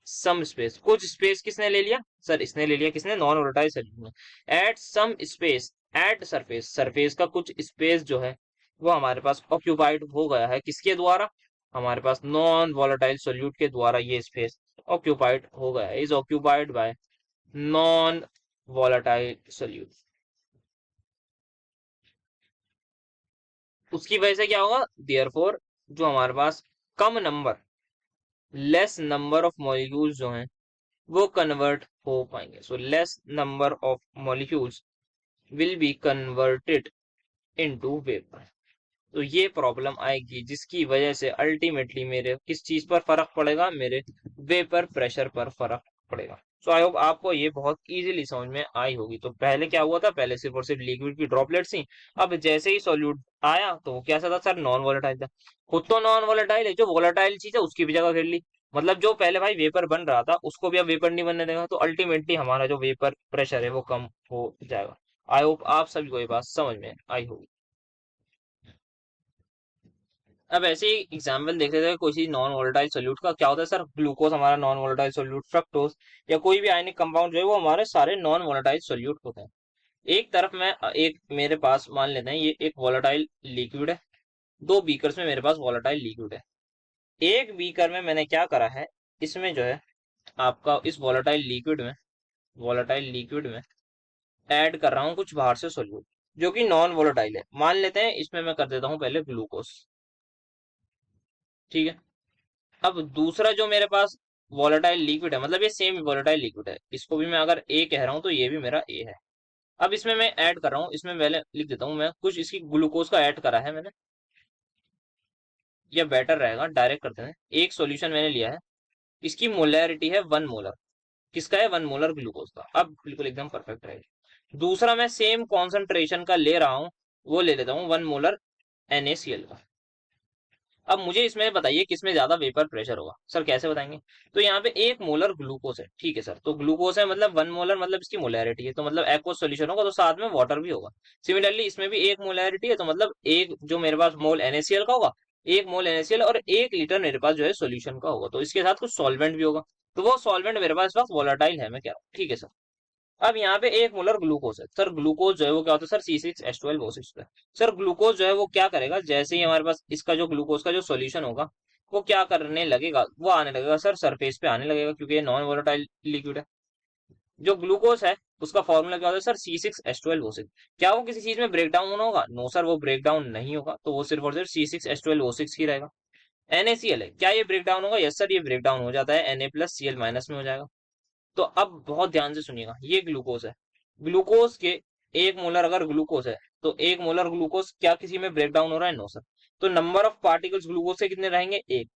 some space, कुछ स्पेस किसने ले लिया सर, इसने ले लिया, किसने, नॉन वोलेटाइल सोल्यूट ने। At some space at surface, surface का कुछ स्पेस जो है वो हमारे पास ऑक्यूपाइड हो गया है, किसके द्वारा, हमारे पास नॉन वोलेटाइल सोल्यूट के द्वारा ये स्पेस ऑक्यूपाइड हो गया है, is occupied by non volatile solute. उसकी वजह से क्या होगा, देयरफॉर जो हमारे पास कम number, less number of molecules जो हैं वो कन्वर्ट हो पाएंगे। So less number of molecules will be converted into vapour. तो ये प्रॉब्लम आएगी, जिसकी वजह से अल्टीमेटली मेरे किस चीज पर फर्क पड़ेगा, मेरे वेपर प्रेशर पर फर्क पड़ेगा। सो आई होप आपको ये बहुत इजीली समझ में आई होगी। तो पहले क्या हुआ था, पहले सिर्फ और सिर्फ लिक्विड की ड्रॉपलेट्स थी, अब जैसे ही सॉल्यूट आया तो वो कैसा था सर, नॉन वोलेटाइल था। खुद तो नॉन वोलेटाइल है, जो वोलेटाइल चीज है उसकी भी जगह घेर ली, मतलब जो पहले भाई वेपर बन रहा था उसको भी अब वेपर नहीं बनने देगा, तो अल्टीमेटली हमारा जो वेपर प्रेशर है वो कम हो जाएगा। आई होप आप सभी को ये बात समझ में आई होगी। अब ऐसे ही एग्जाम्पल देख लेते हैं कोई सी नॉन वोलेटाइल सोल्यूट का। क्या होता है सर, ग्लूकोज हमारा नॉन वोलेटाइल सोल्यूट, फ्रक्टोज या कोई भी आयनिक कंपाउंड जो है वो हमारे सारे नॉन वोलेटाइल सोल्यूट होते हैं। एक तरफ में एक मेरे पास मान लेते हैं ये एक वोलेटाइल लिक्विड है, दो बीकर्स में मेरे पास वोलेटाइल लिक्विड है। एक बीकर में मैंने क्या करा है, इसमें जो है आपका इस वोलेटाइल लिक्विड में ऐड कर रहा हूँ कुछ बाहर से सोल्यूट, जो कि नॉन वोलेटाइल है। मान लेते हैं इसमें मैं कर देता हूँ पहले ग्लूकोज, ठीक है। अब दूसरा जो मेरे पास वोलेटाइल लिक्विड है, मतलब ये सेम वोलेटाइल लिक्विड है, इसको भी मैं अगर ए कह रहा हूँ तो ये भी मेरा ए है। अब इसमें मैं ऐड कर रहा हूँ, इसमें पहले लिख देता हूँ मैं कुछ इसकी ग्लूकोज का ऐड करा है मैंने, या बेटर रहेगा डायरेक्ट करते हैं। एक सॉल्यूशन मैंने लिया है, इसकी मोलैरिटी है 1 मोलर, किसका है, 1 मोलर ग्लूकोज का। अब बिल्कुल एकदम परफेक्ट रहेगा। दूसरा मैं सेम कॉन्सेंट्रेशन का ले रहा हूँ, वो ले लेता हूँ 1 मोलर NaCl का। अब मुझे इसमें बताइए किसमें ज्यादा वेपर प्रेशर होगा। सर कैसे बताएंगे? तो यहाँ पे 1 मोलर ग्लूकोज है, ठीक है सर, तो ग्लूकोज है मतलब 1 मोलर, मतलब इसकी मोलैरिटी है, तो मतलब एक्वस सॉल्यूशन होगा, तो साथ में वाटर भी होगा। सिमिलरली इसमें भी 1 मोलैरिटी है, तो मतलब एक जो मेरे पास मोल NaCl का होगा, 1 मोल NaCl और 1 लीटर मेरे पास जो है सोल्यूशन का होगा, तो इसके साथ कुछ सॉल्वेंट भी होगा। तो वो सॉल्वेंट मेरे पास इस वक्त वोलाटाइल है, मैं कह रहा हूँ, ठीक है सर। अब यहाँ पे 1 मोलर ग्लूकोज है सर, ग्लूकोज जो है वो क्या होता है सर, C6H12O6 है। सर ग्लूकोज जो है वो क्या करेगा, जैसे ही हमारे पास इसका जो ग्लूकोज का जो सॉल्यूशन होगा, वो क्या करने लगेगा, वो आने लगेगा सर सरफेस पे आने लगेगा, क्योंकि ये नॉन वोलेटाइल लिक्विड है। जो ग्लूकोज है उसका फॉर्मूला क्या होता है सर, C6H12O6। क्या वो किसी चीज में ब्रेक डाउन होगा? नो सर, वो ब्रेक डाउन नहीं होगा, तो वो सिर्फ और सिर्फ C6H12O6 ही रहेगा। NaCl है, क्या ये ब्रेक डाउन होगा? यस सर, ये ब्रेक डाउन हो जाता है, Na+Cl- में हो जाएगा। तो अब बहुत ध्यान से सुनिएगा, ये ग्लूकोज है, ग्लूकोज के 1 मोलर अगर ग्लूकोज है, तो 1 मोलर ग्लूकोज क्या किसी में ब्रेक डाउन हो रहा है? No sir. तो नंबर ऑफ पार्टिकल्स ग्लूकोज के कितने रहेंगे? 1।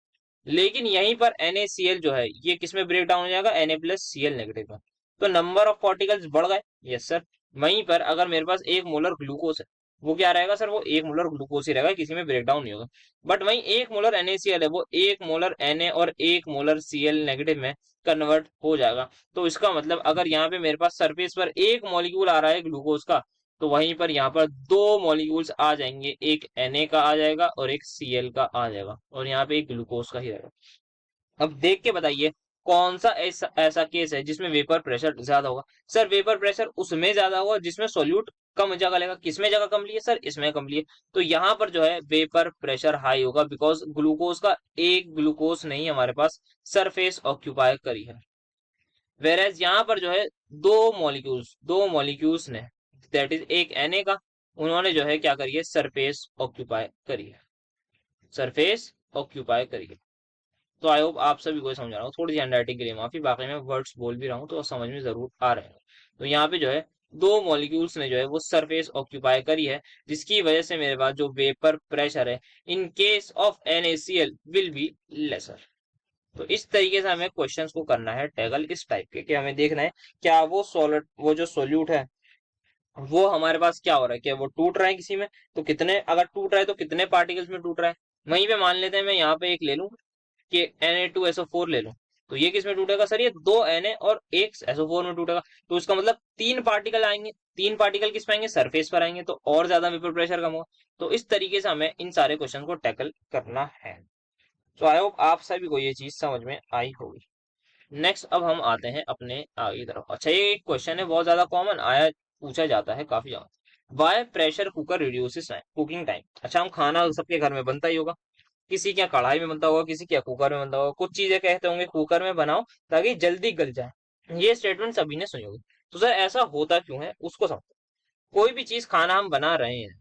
लेकिन यहीं पर NaCl जो है ये किस में ब्रेक डाउन हो जाएगा? Na+Cl- में। तो नंबर ऑफ पार्टिकल्स बढ़ गए, यस सर। वहीं पर अगर मेरे पास 1 मोलर ग्लूकोज है, वो क्या रहेगा सर, वो 1 मोलर ग्लूकोज ही रहेगा, किसी में ब्रेक डाउन नहीं होगा। बट वहीं 1 मोलर NaCl है, वो 1 मोलर Na और 1 मोलर Cl- में कन्वर्ट हो जाएगा। तो इसका मतलब अगर यहाँ पे मेरे पास सरफेस पर एक मॉलिक्यूल आ रहा है ग्लूकोज का, तो वहीं पर यहाँ पर 2 मॉलिक्यूल्स आ जाएंगे, एक Na का आ जाएगा और एक Cl का आ जाएगा, और यहाँ पे एक ग्लूकोज का ही रहेगा। अब देख के बताइए कौन सा ऐसा ऐसा केस है जिसमें वेपर प्रेशर ज्यादा होगा? सर वेपर प्रेशर उसमें ज्यादा होगा जिसमें सोल्यूट कम जगह लेगा। किसमें जगह कम लिए सर? इसमें कम लिए। तो यहाँ पर जो है वेपर प्रेशर हाई होगा, बिकॉज ग्लूकोज का एक ग्लूकोज नहीं हमारे पास सरफेस ऑक्यूपाई करी है। वेरेज यहाँ पर जो है दो मॉलिक्यूल्स ने, दैट इज एक Na का, उन्होंने जो है क्या करी है, सरफेस ऑक्यूपाई करी है, सरफेस ऑक्यूपाई करी है। तो आई होप आप सभी को समझ आ रहा हूँ। थोड़ी सी हैंडराइटिंग के लिए माफी, बाकी मैं वर्ड्स बोल भी रहा हूँ तो समझ में जरूर आ रहे हैं। तो यहाँ पे जो है दो मॉलिक्यूल्स ने जो है वो सरफेस ऑक्यूपाई करी है, जिसकी वजह से मेरे पास जो वेपर प्रेशर है in case of NaCl will be lesser. तो इस तरीके से हमें क्वेश्चंस को करना है टैगल इस टाइप के, कि हमें देखना है क्या वो सॉलिड, वो जो सोल्यूट है वो हमारे पास क्या हो रहा है, क्या वो टूट रहा है किसी में, तो कितने, अगर टूट रहा है तो कितने पार्टिकल्स में टूट रहा है। वहीं पे मान लेते हैं मैं यहाँ पे एक ले लूं कि Na2SO4 ले लूं, तो ये किस में टूटेगा सर, ये 2 Na और एक SO4 में टूटेगा। तो इसका मतलब 3 पार्टिकल आएंगे, 3 पार्टिकल किस पे आएंगे, सरफेस पर आएंगे, तो और ज्यादा वेपर प्रेशर कम होगा। तो इस तरीके से हमें इन सारे क्वेश्चन को टैकल करना है। तो आई होप आप सभी को ये चीज समझ में आई होगी। नेक्स्ट अब हम आते हैं अपने आगे की तरफ। अच्छा, ये एक क्वेश्चन है बहुत ज्यादा कॉमन आया, पूछा जाता है काफी ज्यादा। Why pressure cooker reduces cooking time? अच्छा, हम खाना सबके घर में बनता ही होगा, किसी के यहाँ कढ़ाई में बनता होगा, किसी के यहाँ कुकर में बनता होगा। कुछ चीजें कहते होंगे कुकर में बनाओ ताकि जल्दी गल जाए, ये स्टेटमेंट सभी ने सुनी होगी। तो सर ऐसा होता क्यों है उसको समझो। कोई भी चीज खाना हम बना रहे हैं,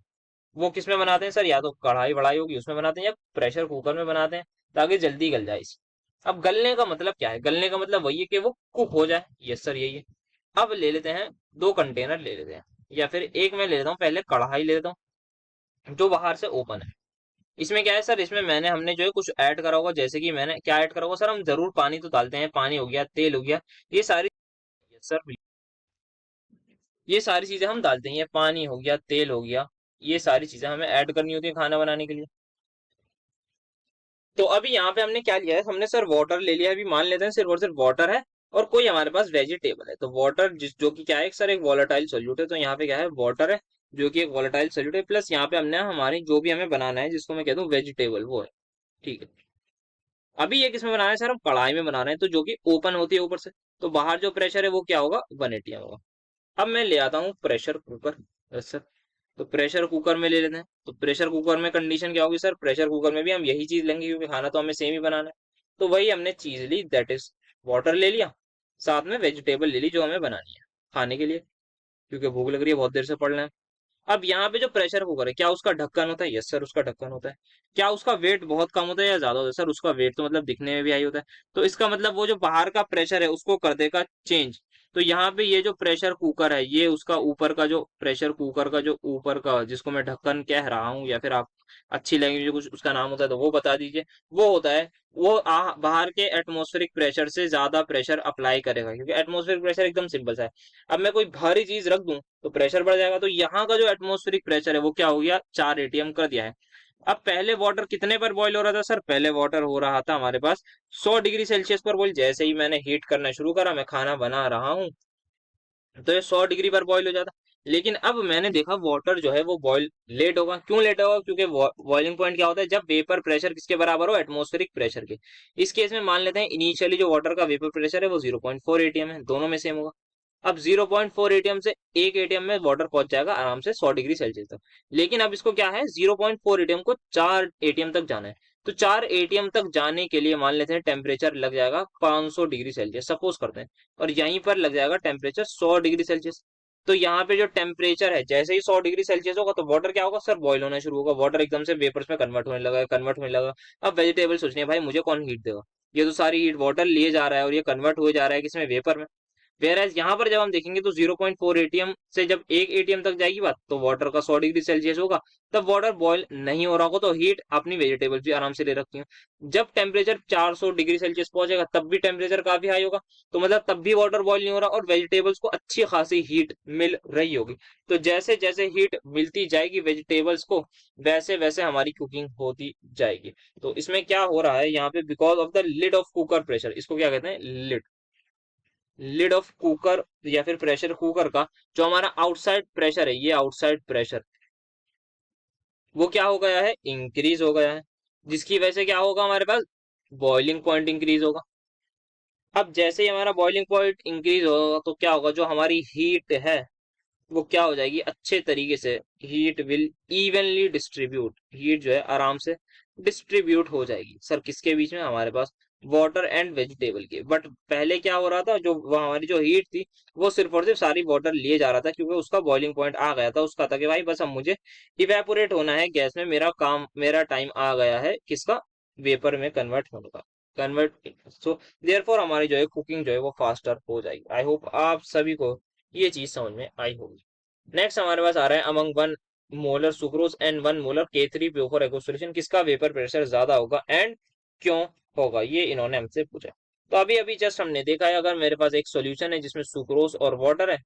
वो किस में बनाते हैं सर, या तो कढ़ाई बढ़ाई होगी उसमें बनाते हैं, या प्रेशर कुकर में बनाते हैं ताकि जल्दी गल जाए। अब गलने का मतलब क्या है? गलने का मतलब वही है कि वो कुक हो जाए, यस सर यही है। अब ले लेते हैं, दो कंटेनर ले लेते हैं, या फिर एक मैं ले लेता हूँ, पहले कढ़ाई ले लेता हूँ जो बाहर से ओपन है। इसमें क्या है सर, इसमें हमने जो है कुछ ऐड करा होगा, जैसे कि मैंने क्या ऐड करा होगा सर, हम जरूर पानी तो डालते हैं, पानी हो गया, तेल हो गया, ये सारी, यस सर, ये सारी चीजें हम डालते हैं, ये पानी हो गया, तेल हो गया, ये सारी चीजें हमें ऐड करनी होती है खाना बनाने के लिए। तो अभी यहाँ पे हमने क्या लिया है, हमने सर वाटर ले लिया है। अभी मान लेते हैं सिर्फ और सिर्फ वाटर है, और कोई हमारे पास वेजिटेबल है। तो वाटर जिस जो कि क्या है सर, एक वॉलेटाइल सोल्यूट है, तो यहाँ पे क्या है, वाटर है जो कि एक वॉलेटाइल सोल्यूट है, प्लस यहाँ पे हमने हमारी जो भी हमें बनाना है, जिसको मैं कहता हूँ वेजिटेबल, वो है, ठीक है। अभी ये किसमें बनाना है सर, हम कढ़ाई में बना रहे हैं, तो जो कि ओपन होती है ऊपर से, तो बाहर जो प्रेशर है वो क्या होगा, 180 होगा। अब मैं ले आता हूँ प्रेशर कुकर, यस सर। तो प्रेशर कुकर में ले लेते हैं, तो प्रेशर कुकर में कंडीशन क्या होगी सर, प्रेशर कुकर में भी हम यही चीज लेंगे, क्योंकि खाना तो हमें सेम ही बनाना है। तो वही हमने चीज ली, दैट इज वाटर ले लिया, साथ में वेजिटेबल ले ली जो हमें बनानी है खाने के लिए, क्योंकि भूख लग रही है, बहुत देर से पड़ रहे हैं। अब यहाँ पे जो प्रेशर कुकर है, क्या उसका ढक्कन होता है? यस सर, उसका ढक्कन होता है। क्या उसका वेट बहुत कम होता है या ज्यादा होता है? सर उसका वेट तो मतलब दिखने में भी हाई होता है। तो इसका मतलब वो जो बाहर का प्रेशर है उसको कर देगा चेंज। तो यहाँ पे ये जो प्रेशर कुकर है, ये उसका ऊपर का जो प्रेशर कुकर का जो ऊपर का, जिसको मैं ढक्कन कह रहा हूँ, या फिर आप अच्छी लैंग्वेज में कुछ उसका नाम होता है तो वो बता दीजिए, वो होता है, वो बाहर के एटमॉस्फेरिक प्रेशर से ज्यादा प्रेशर अप्लाई करेगा, क्योंकि एटमॉस्फेरिक प्रेशर एकदम सिंपल सा है। अब मैं कोई भारी चीज रख दूं तो प्रेशर बढ़ जाएगा, तो यहाँ का जो एटमॉस्फेरिक प्रेशर है वो क्या हो गया, 4 atm कर दिया है। अब पहले वाटर कितने पर बॉईल हो रहा था सर? पहले वाटर हो रहा था हमारे पास 100 डिग्री सेल्सियस पर बॉईल। जैसे ही मैंने हीट करना शुरू करा, मैं खाना बना रहा हूँ, तो ये 100 डिग्री पर बॉईल हो जाता। लेकिन अब मैंने देखा वाटर जो है वो बॉईल लेट होगा। क्यों लेट होगा? क्योंकि बॉइलिंग पॉइंट क्या होता है? जब वेपर प्रेशर किसके बराबर हो? एटमॉस्फेरिक प्रेशर के। इस केस में मान लेते हैं इनिशियली जो वाटर का वेपर प्रेशर है वो 0.4 एटीएम है, दोनों में सेम होगा। अब 0.4 एटीएम से 1 एटीएम में वाटर पहुंच जाएगा आराम से 100 डिग्री सेल्सियस तक। लेकिन अब इसको क्या है, 0.4 एटीएम को 4 एटीएम तक जाना है। तो 4 एटीएम तक जाने के लिए मान लेते हैं टेम्परेचर लग जाएगा 500 डिग्री सेल्सियस, सपोज करते हैं। और यहीं पर लग जाएगा टेम्परेचर 100 डिग्री सेल्सियस। तो यहाँ पे जो टेम्परेचर है, जैसे ही 100 डिग्री सेल्सियस होगा तो वाटर क्या होगा सर? बॉईल होना शुरू होगा। वाटर एकदम से वेपर्स में कन्वर्ट होने लगा, कन्वर्ट होने लगा। अब वेजिटेबल सोचने हैं, भाई मुझे कौन हीट देगा? ये तो सारी हीट वाटर लिए जा रहा है और ये कन्वर्ट हो जा रहा है किसमें? वेपर में। वेयर यहाँ पर जब हम देखेंगे तो 0.4 एटीएम से जब 1 एटीएम तक जाएगी बात, तो वाटर का 100 डिग्री सेल्सियस होगा। तब वाटर बॉयल नहीं हो रहा होगा, तो हीट अपनी वेजिटेबल्स भी आराम से ले रखती हैं। जब टेम्परेचर 400 डिग्री सेल्सियस पहुंचेगा तब भी टेम्परेचर काफी हाई होगा, तो मतलब तब भी वाटर बॉयल नहीं हो रहा और वेजिटेबल्स को अच्छी खासी हीट मिल रही होगी। तो जैसे जैसे हीट मिलती जाएगी वेजिटेबल्स को, वैसे वैसे हमारी कुकिंग होती जाएगी। तो इसमें क्या हो रहा है यहाँ पे? Because of the lid of cooker pressure, इसको क्या कहते हैं? लिड। लिड ऑफ कुकर या फिर प्रेशर कुकर का जो हमारा आउटसाइड प्रेशर है, ये आउटसाइड प्रेशर वो क्या हो गया है? इंक्रीज हो गया है। जिसकी वजह से क्या होगा हमारे पास? बॉइलिंग पॉइंट इंक्रीज होगा। अब जैसे ही हमारा बॉइलिंग पॉइंट इंक्रीज होगा तो क्या होगा? जो हमारी हीट है वो क्या हो जाएगी? अच्छे तरीके से heat will evenly distribute, heat जो है आराम से डिस्ट्रीब्यूट हो जाएगी। सर किसके बीच में? हमारे पास वाटर एंड वेजिटेबल के। बट पहले क्या हो रहा था? जो वो हमारी जो हीट थी वो सिर्फ और सिर्फ सारी वाटर लिए जा रहा था, क्योंकि उसका बॉइलिंग पॉइंट आ गया था। उसका था कि भाई बस अब मुझे इवेपोरेट होना है गैस में, मेरा काम, मेरा टाइम आ गया है किसका? वेपर में कन्वर्ट होने का। कन्वर्ट, सो देयरफॉर हमारी जो है कुकिंग जो है वो फास्टर हो जाएगी। आई होप आप सभी को ये चीज समझ में आई होगी। नेक्स्ट हमारे पास आ रहा है, among 1 molar sucrose and 1 molar K3PO4 aqua solution किसका वेपर प्रेशर ज्यादा होगा एंड क्यों होगा? ये इन्होंने हमसे पूछा। तो अभी अभी जस्ट हमने देखा है, अगर मेरे पास एक सॉल्यूशन है जिसमें सुक्रोज और वाटर है,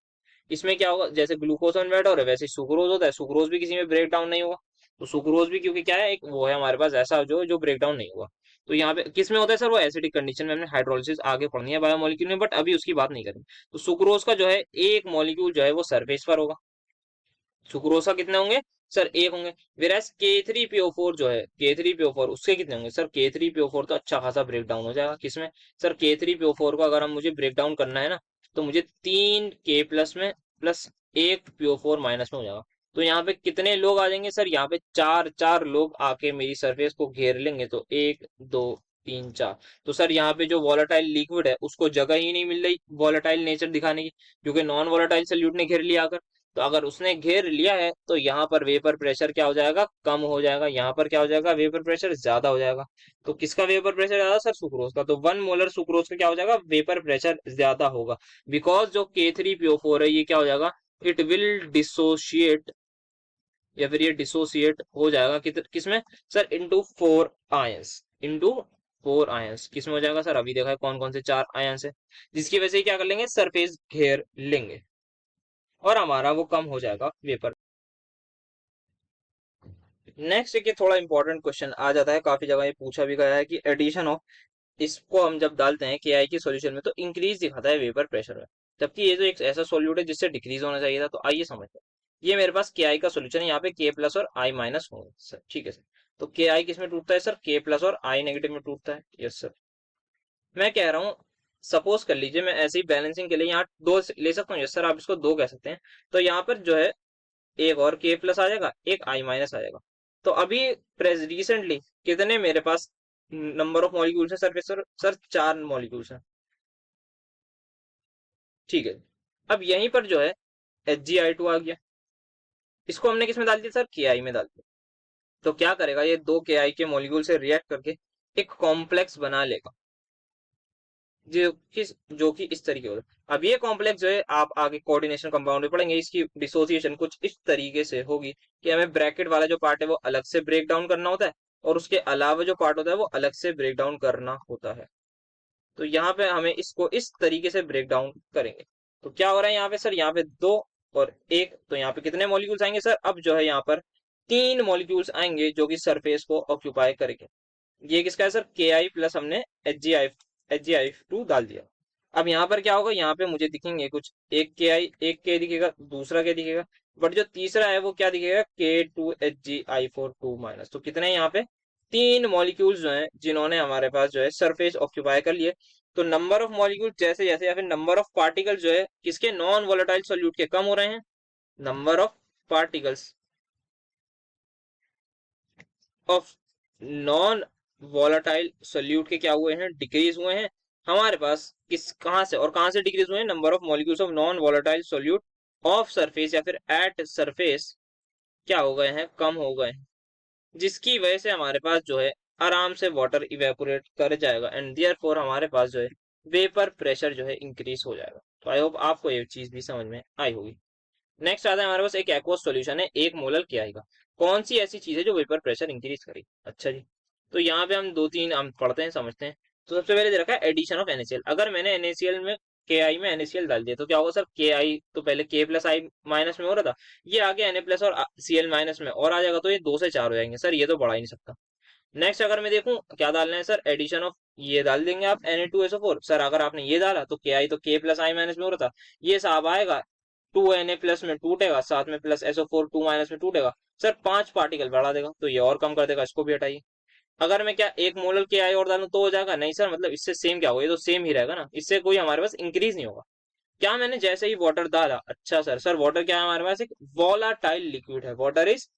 इसमें क्या होगा? जैसे ग्लूकोज ऑन वाटर है वैसे ही सुक्रोज होता है। सुक्रोज भी किसी में ब्रेक डाउन नहीं होगा। तो सुक्रोज भी क्योंकि क्या है, एक वो है हमारे पास ऐसा जो जो ब्रेक डाउन नहीं हुआ। तो यहाँ पे किस में होता है सर? वो एसिडिक कंडीशन में। हमने हाइड्रोलिसिस आगे पढ़नी है बायोमोलिक्यूल में, बट अभी उसकी बात नहीं करेंगे। तो सुक्रोज का जो है एक मॉलिक्यूल जो है वो सरफेस पर होगा। सुक्रोसा कितने होंगे सर? एक होंगे। वेराज K3PO4 जो है, K3PO4 उसके कितने होंगे सर? K3PO4 तो अच्छा खासा ब्रेक डाउन हो जाएगा किसमें सर? K3PO4 को अगर हम मुझे ब्रेक डाउन करना है ना, तो मुझे 3 K प्लस में प्लस 1 PO4 माइनस में हो जाएगा। तो यहाँ पे कितने लोग आ जाएंगे सर? यहाँ पे चार चार लोग आके मेरी सरफेस को घेर लेंगे। तो 1 2 3 4। तो सर यहाँ पे जो वॉलेटाइल लिक्विड है उसको जगह ही नहीं मिल रही वॉलेटाइल नेचर दिखाने की, क्योंकि नॉन वॉलेटाइल सोल्यूट ने घेर लिया। तो अगर उसने घेर लिया है तो यहाँ पर वेपर प्रेशर क्या हो जाएगा? कम हो जाएगा। यहाँ पर क्या हो जाएगा? वेपर प्रेशर ज्यादा हो जाएगा। तो किसका वेपर प्रेशर ज्यादा सर? सुक्रोज का। तो 1 मोलर सुक्रोज का क्या हो जाएगा? वेपर प्रेशर ज्यादा होगा। बिकॉज जो K3PO4 है ये क्या हो जाएगा? इट विल डिसोशिएट, या फिर ये डिसोसिएट हो जाएगा किसमें sir? Into 4 ions. Into 4 ions किसमें हो जाएगा सर? अभी देखा है कौन कौन से 4 आयंस है, जिसकी वजह से क्या कर लेंगे? सरफेस घेर लेंगे और हमारा वो कम हो जाएगा वेपर। नेक्स्ट एक ये थोड़ा इंपॉर्टेंट क्वेश्चन आ जाता है, काफी जगह ये पूछा भी गया है कि एडिशन ऑफ, इसको हम जब डालते हैं के आई के सॉल्यूशन में तो इंक्रीज दिखाता है वेपर प्रेशर में, जबकि ये तो एक ऐसा सॉल्यूट है जिससे डिक्रीज होना चाहिए था। तो आइए समझते हैं। ये मेरे पास के आई का सॉल्यूशन है, यहाँ पे के प्लस और आई माइनस होंगे सर, ठीक है सर। तो के आई किस में टूटता है सर? के प्लस और आई नेगेटिव में टूटता है। Yes sir. मैं कह रहा हूँ, सपोज कर लीजिए मैं ऐसे ही बैलेंसिंग के लिए यहाँ दो ले सकता हूँ। यस सर, आप इसको दो कह सकते हैं। तो यहाँ पर जो है एक और के प्लस आ जाएगा, एक आई माइनस आ जाएगा। तो अभी रिसेंटली कितने मेरे पास नंबर ऑफ मॉलिक्यूल्स है सरफेस पर सर? 4 मॉलिक्यूल्स हैं, ठीक है। अब यहीं पर जो है HgI2 आ गया, इसको हमने किस में डाल दिया सर? के आई में डाल दिया। तो क्या करेगा ये? दो के आई के मॉलिक्यूल से रिएक्ट करके एक कॉम्प्लेक्स बना लेगा, जो कि इस तरीके होगा। अब ये कॉम्प्लेक्स जो है आप आगे कोऑर्डिनेशन कंपाउंड में पढ़ेंगे, इसकी डिसोसिएशन कुछ इस तरीके से होगी कि हमें ब्रैकेट वाला जो पार्ट है वो अलग से ब्रेक डाउन करना होता है और उसके अलावा जो पार्ट होता है वो अलग से ब्रेक डाउन करना होता है। तो यहाँ पे हमें इसको इस तरीके से ब्रेक डाउन करेंगे। तो क्या हो रहा है यहाँ पे सर? यहाँ पे 2 और 1, तो यहाँ पे कितने मॉलिक्यूल्स आएंगे सर? अब जो है यहाँ पर तीन मॉलिक्यूल्स आएंगे जो कि सरफेस को ऑक्यूपाई करेंगे। ये किसका है सर, के आई प्लस हमने एच जी आई टू डाल दिया। अब यहाँ पर क्या होगा, यहाँ पे मुझे दिखेंगे कुछ, एक के आई, एक के दिखेगा, दूसरा के दिखेगा, बट जो तीसरा है वो क्या दिखेगा, K2HgI4 2 माइनस। तो कितने यहाँ पे, तीन मॉलिक्यूल्स जो हैं जिन्होंने हमारे पास जो है सरफेस ऑक्यूपाई कर लिए। तो नंबर ऑफ मॉलिक्यूल जैसे जैसे या फिर नंबर ऑफ पार्टिकल जो है किसके, नॉन वोलेटाइल सोल्यूट के कम हो रहे हैं, number of particles of non volatile solute के क्या हुए हैं, डिक्रीज हुए हैं। हमारे पास किस, कहां से और कहां से डिक्रीज हुए हैं, number of molecules of non volatile solute of surface या फिर एट सरफेस क्या हो गए हैं, कम हो गए हैं, जिसकी वजह से हमारे पास जो है आराम से वाटर इवेपोरेट कर जाएगा एंड देयरफॉर हमारे पास जो है वेपर प्रेशर जो है इंक्रीज हो जाएगा। तो आई होप आपको ये चीज भी समझ में आई होगी। नेक्स्ट आता है हमारे पास एक एक्वस सॉल्यूशन है, एक मोलर क्या आएगा, कौन सी ऐसी चीज है जो वेपर प्रेशर इंक्रीज करेगी। अच्छा जी, तो यहाँ पे हम दो तीन हम पढ़ते हैं, समझते हैं। तो सबसे पहले दे रखा है एडिशन ऑफ NaCl। अगर मैंने NaCl में के आई में NaCl डाल दिया तो क्या होगा सर, के आई तो पहले के प्लस आई माइनस में हो रहा था, ये आगे Na प्लस और Cl माइनस में और आ जाएगा, तो ये 2 से 4 हो जाएंगे सर, ये तो बढ़ा ही नहीं सकता। नेक्स्ट अगर मैं देखूं क्या डालना है सर, एडिशन ऑफ, ये डाल देंगे आप Na2SO4। सर अगर आपने ये डाला तो के आई तो के प्लस आई माइनस में हो रहा था, ये साहब आएगा 2Na प्लस में टूटेगा, साथ में प्लस SO4 2 माइनस में टूटेगा, सर 5 पार्टिकल बढ़ा देगा, तो ये और कम कर देगा, इसको भी हटाइए। अगर मैं क्या एक मोलर के आई और डालूं तो हो जाएगा, नहीं सर, मतलब इससे सेम क्या होगा, ये तो सेम ही रहेगा ना, इससे कोई हमारे पास इंक्रीज नहीं होगा। क्या मैंने जैसे ही वाटर डाला, अच्छा सर, सर वाटर क्या है हमारे पास, एक वोलाटाइल लिक्विड है, वाटर इज